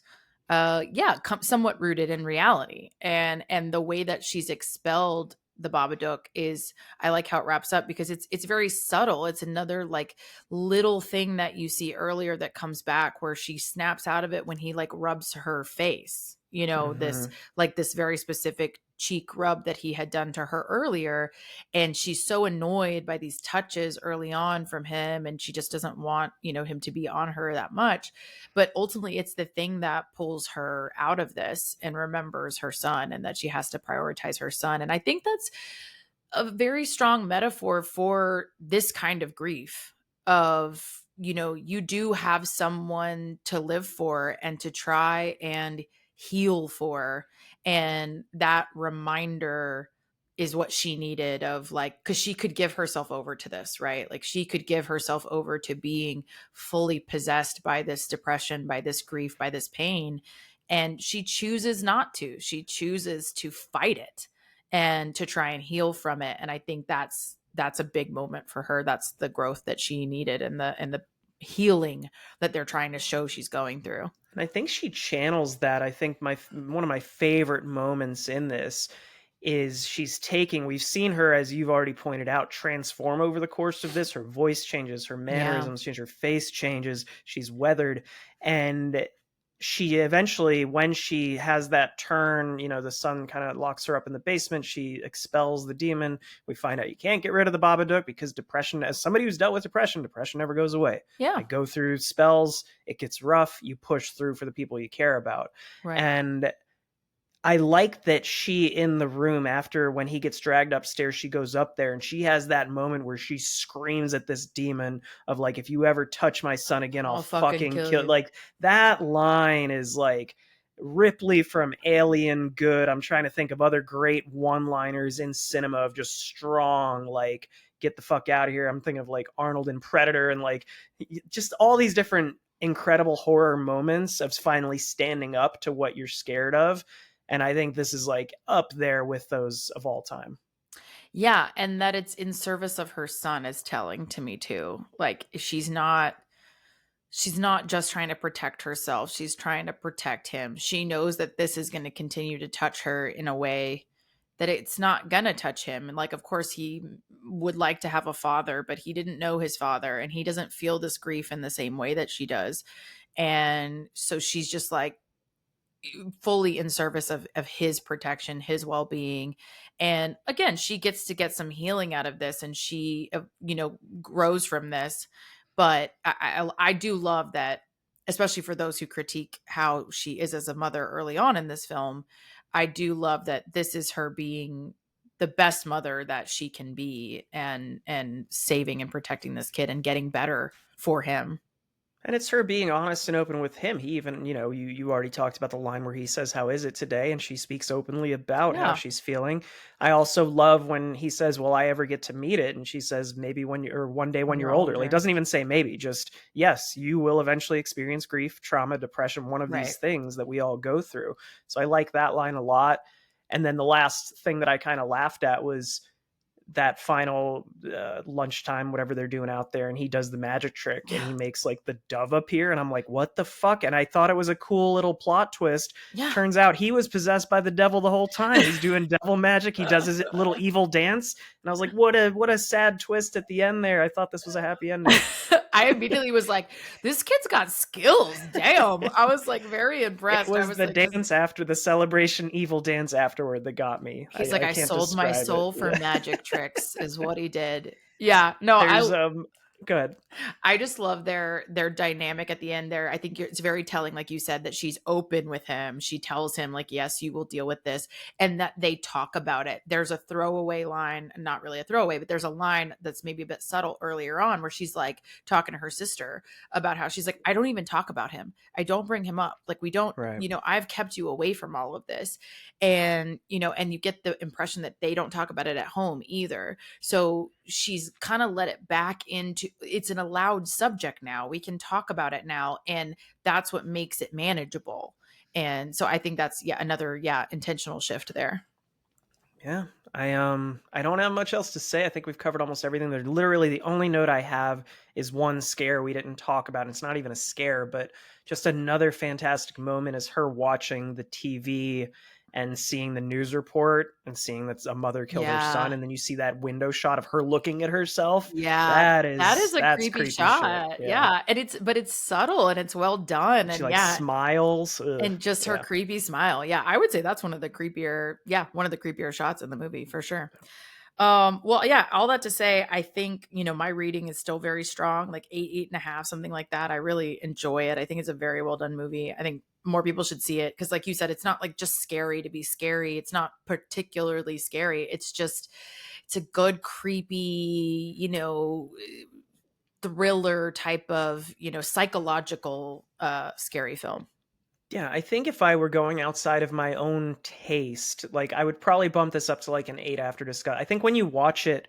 somewhat rooted in reality. And the way that she's expelled the Babadook is, I like how it wraps up because it's very subtle. It's another like little thing that you see earlier that comes back where she snaps out of it when he like rubs her face. This Mm-hmm. like this very specific cheek rub that he had done to her earlier, and she's so annoyed by these touches early on from him, and she just doesn't want him to be on her that much. But ultimately it's the thing that pulls her out of this and remembers her son, and that she has to prioritize her son. And I think that's a very strong metaphor for this kind of grief. of, you do have someone to live for and to try and heal for. And that reminder is what she needed, of like, because she could give herself over to this, right? Like she could give herself over to being fully possessed by this depression, by this grief, by this pain. And she chooses not to. She chooses to fight it and to try and heal from it. And I think that's a big moment for her. That's the growth that she needed, and the healing that they're trying to show she's going through. And I think she channels that. I think one of my favorite moments in this is we've seen her, as you've already pointed out, transform over the course of this. Her voice changes, her mannerisms change, her face changes, she's weathered. And she eventually, when she has that turn, the son kind of locks her up in the basement, she expels the demon. We find out you can't get rid of the Babadook because depression, as somebody who's dealt with depression never goes away. Yeah. I go through spells, it gets rough, you push through for the people you care about. Right. And I like that she, in the room after, when he gets dragged upstairs, she goes up there and she has that moment where she screams at this demon of like, if you ever touch my son again, I'll fucking kill you. Like, that line is like Ripley from Alien good. I'm trying to think of other great one-liners in cinema of just strong, like, get the fuck out of here. I'm thinking of like Arnold in Predator, and like just all these different incredible horror moments of finally standing up to what you're scared of. And I think this is like up there with those of all time. Yeah. And that it's in service of her son is telling to me too. Like she's not just trying to protect herself. She's trying to protect him. She knows that this is going to continue to touch her in a way that it's not going to touch him. And like, of course he would like to have a father, but he didn't know his father and he doesn't feel this grief in the same way that she does. And so she's just like, fully in service of his protection, his well-being. And again, she gets to get some healing out of this, and she grows from this. But I do love that, especially for those who critique how she is as a mother early on in this film. I do love that this is her being the best mother that she can be, and saving and protecting this kid and getting better for him. And it's her being honest and open with him. He even, you already talked about the line where he says, "How is it today?" And she speaks openly about how she's feeling. I also love when he says, "Will I ever get to meet it?" And she says, "Maybe one day when you're older." Like, doesn't even say maybe, just, yes, you will eventually experience grief, trauma, depression, one of these things that we all go through. So I like that line a lot. And then the last thing that I kind of laughed at was that final lunchtime, whatever they're doing out there, and he does the magic trick and he makes like the dove appear, and I'm like, what the fuck? And I thought it was a cool little plot twist. Turns out he was possessed by the devil the whole time. He's doing devil magic. He does his little evil dance, and I was like, what a sad twist at the end there. I thought this was a happy ending. I immediately was like, this kid's got skills. Damn. I was like very impressed. It was the dance after the celebration, evil dance afterward that got me. He's like, I sold my soul for magic tricks is what he did. Yeah. No, go ahead. I just love their dynamic at the end there. I think it's very telling, like you said, that she's open with him. She tells him like, yes, you will deal with this, and that they talk about it. There's a throwaway line, not really a throwaway, but there's a line that's maybe a bit subtle earlier on where she's like talking to her sister about how she's like, I don't even talk about him. I don't bring him up. Like we don't, I've kept you away from all of this. And, and you get the impression that they don't talk about it at home either. So she's kind of let it back into, it's an allowed subject now. We can talk about it now. And that's what makes it manageable. And so I think that's another intentional shift there. Yeah. I don't have much else to say. I think we've covered almost everything. There's literally the only note I have is one scare we didn't talk about. It's not even a scare, but just another fantastic moment is her watching the TV and seeing the news report and seeing that a mother killed her son, and then you see that window shot of her looking at herself. That is a creepy shot. Yeah. And it's subtle and it's well done. She and smiles. Ugh. And just her creepy smile. Yeah. I would say that's one of the creepier shots in the movie for sure. Well, yeah, all that to say, I think, my reading is still very strong, like 8.5, something like that. I really enjoy it. I think it's a very well done movie. I think more people should see it because, like you said, it's not like just scary to be scary. It's not particularly scary. It's a good, creepy, thriller type of, psychological scary film. Yeah, I think if I were going outside of my own taste, like I would probably bump this up to like an 8 after discuss. I think when you watch it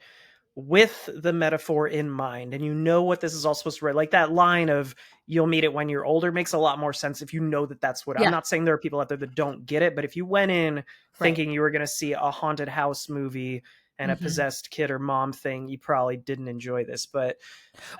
with the metaphor in mind and you know what this is all supposed to read, like that line of you'll meet it when you're older makes a lot more sense if you know that that's what. I'm Yeah. not saying there are people out there that don't get it, but if you went in Right. thinking you were going to see a haunted house movie and a possessed kid or mom thing, you probably didn't enjoy this. But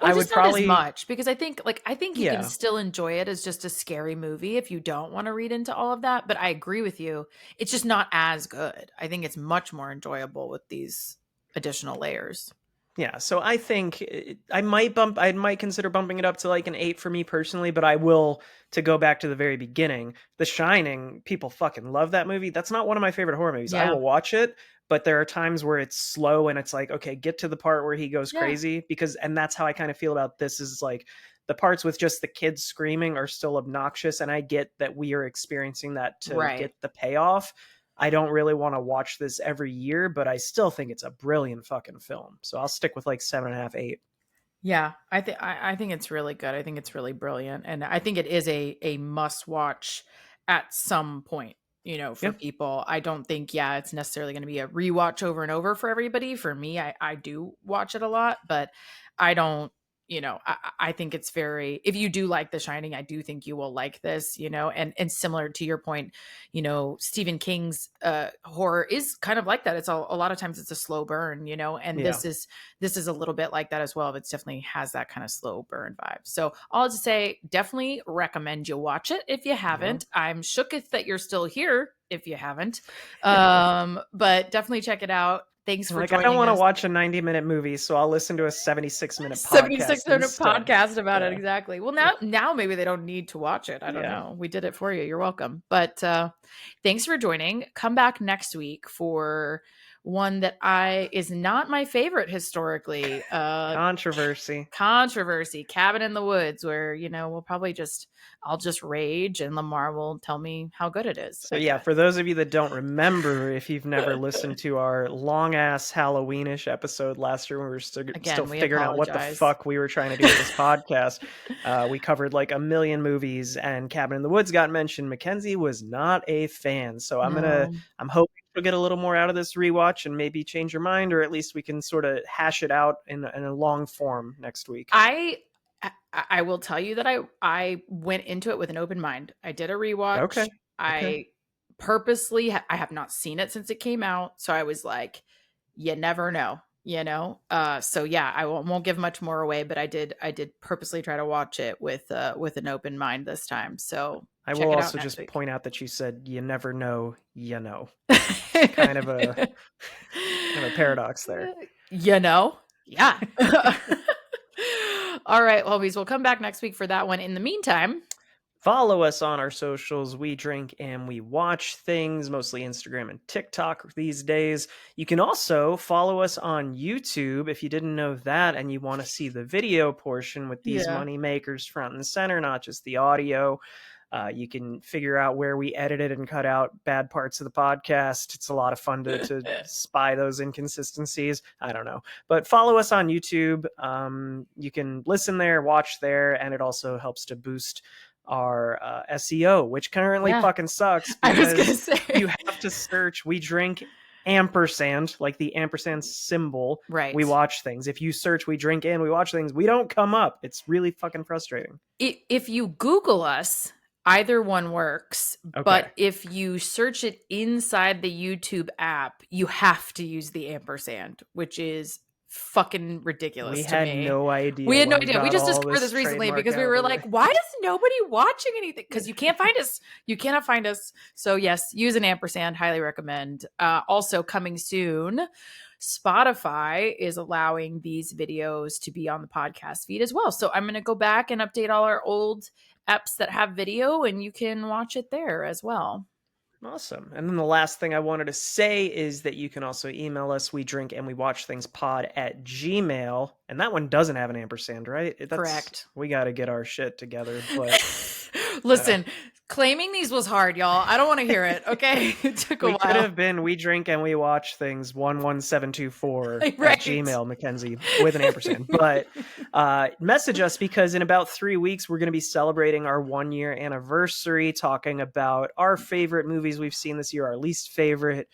Or I would just not as probably, much, because I think you can yeah. still enjoy it as just a scary movie if you don't want to read into all of that. But I agree with you. It's just not as good. I think it's much more enjoyable with these additional layers. Yeah, so I think I might consider bumping it up to like an 8 for me personally, but I will, to go back to the very beginning, The Shining, people fucking love that movie. That's not one of my favorite horror movies. I Yeah. will watch it, but there are times where it's slow and it's like, okay, get to the part where he goes Yeah. crazy, and that's how I kind of feel about this, is like the parts with just the kids screaming are still obnoxious, and I get that we are experiencing that to Right. get the payoff. I don't really want to watch this every year, but I still think it's a brilliant fucking film. So I'll stick with like 7.5, 8. Yeah, I think it's really good. I think it's really brilliant, and I think it is a must watch at some point. For Yeah. people, I don't think it's necessarily going to be a rewatch over and over for everybody. For me, I do watch it a lot, but I don't. I think it's very. If you do like The Shining, I do think you will like this. And similar to your point, Stephen King's horror is kind of like that. It's a lot of times it's a slow burn. And Yeah. this is a little bit like that as well. But it definitely has that kind of slow burn vibe. So I'll just say, definitely recommend you watch it if you haven't. I'm shooketh that you're still here if you haven't. But definitely check it out. Thanks for joining I don't want to us. watch a 90-minute movie, so I'll listen to a 76-minute podcast. 76-minute instead. podcast about it. Yeah. Exactly. Well, now maybe they don't need to watch it. I don't know. We did it for you. You're welcome. But thanks for joining. Come back next week for one that is not my favorite historically. Controversy. Cabin in the Woods, where I'll just rage and Lamar will tell me how good it is. So yeah, for those of you that don't remember, if you've never listened to our long ass Halloweenish episode last year when we were still figuring out what the fuck we were trying to do with this podcast, we covered like a million movies and Cabin in the Woods got mentioned. Mackenzie was not a fan, so I'm hoping she'll get a little more out of this rewatch and maybe change her mind, or at least we can sort of hash it out in a long form next week. I will tell you that I went into it with an open mind. I did a rewatch. Okay. I purposely, I have not seen it since it came out. So I was like, you never know, so yeah, I won't give much more away, but I did purposely try to watch it with an open mind this time. So I will also just point out that you said, you never know, kind of a paradox there. Yeah. All right, homies, we'll come back next week for that one. In the meantime, follow us on our socials. We drink and we watch things, mostly Instagram and TikTok these days. You can also follow us on YouTube if you didn't know that and you want to see the video portion with these money makers front and center, not just the audio. You can figure out where we edited and cut out bad parts of the podcast. It's a lot of fun to spy those inconsistencies. I don't know. But follow us on YouTube. You can listen there, watch there, and it also helps to boost our SEO, which currently fucking sucks. I was gonna say, you have to search We Drink ampersand, like the ampersand symbol. Right. We watch things. If you search We Drink and We Watch Things, we don't come up. It's really fucking frustrating. If you Google us, either one works. Okay. But if you search it inside the YouTube app, you have to use the ampersand, which is fucking ridiculous. We had no idea. We just discovered this recently because we were like, why does nobody watching anything? Because you can't find us. You cannot find us. So yes, use an ampersand. Highly recommend. Also coming soon, Spotify is allowing these videos to be on the podcast feed as well. So I'm going to go back and update all our old apps that have video, and you can watch it there as well. Awesome. And then the last thing I wanted to say is that you can also email us, we drink and we watch things pod@gmail. And that one doesn't have an ampersand, right? Correct. We got to get our shit together. But Listen, claiming these was hard, y'all. I don't want to hear it. Okay. It took a We could while. have been We Drink and We Watch Things 11724 Right. at Gmail, Mackenzie, with an ampersand. But message us, because in about 3 weeks, we're going to be celebrating our 1-year anniversary, talking about our favorite movies we've seen this year, our least favorite,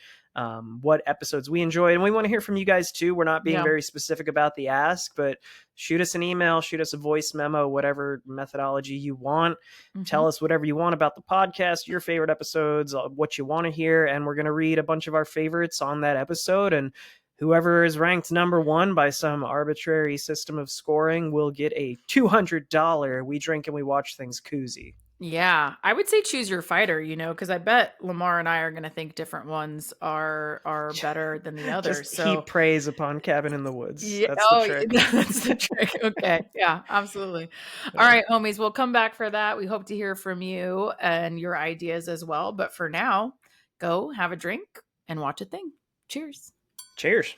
what episodes we enjoyed. And we want to hear from you guys too. We're not being very specific about the ask, but shoot us an email, shoot us a voice memo, whatever methodology you want. Tell us whatever you want about the podcast, your favorite episodes, what you want to hear. And we're going to read a bunch of our favorites on that episode. And whoever is ranked number 1 by some arbitrary system of scoring will get a $200 We Drink and We Watch Things koozie. Yeah, I would say choose your fighter, because I bet Lamar and I are going to think different ones are better than the others. Just so heap praise upon Cabin in the Woods. Yeah, That's the trick. That's the trick. Okay. Yeah, absolutely. All right, homies, we'll come back for that. We hope to hear from you and your ideas as well. But for now, go have a drink and watch a thing. Cheers. Cheers.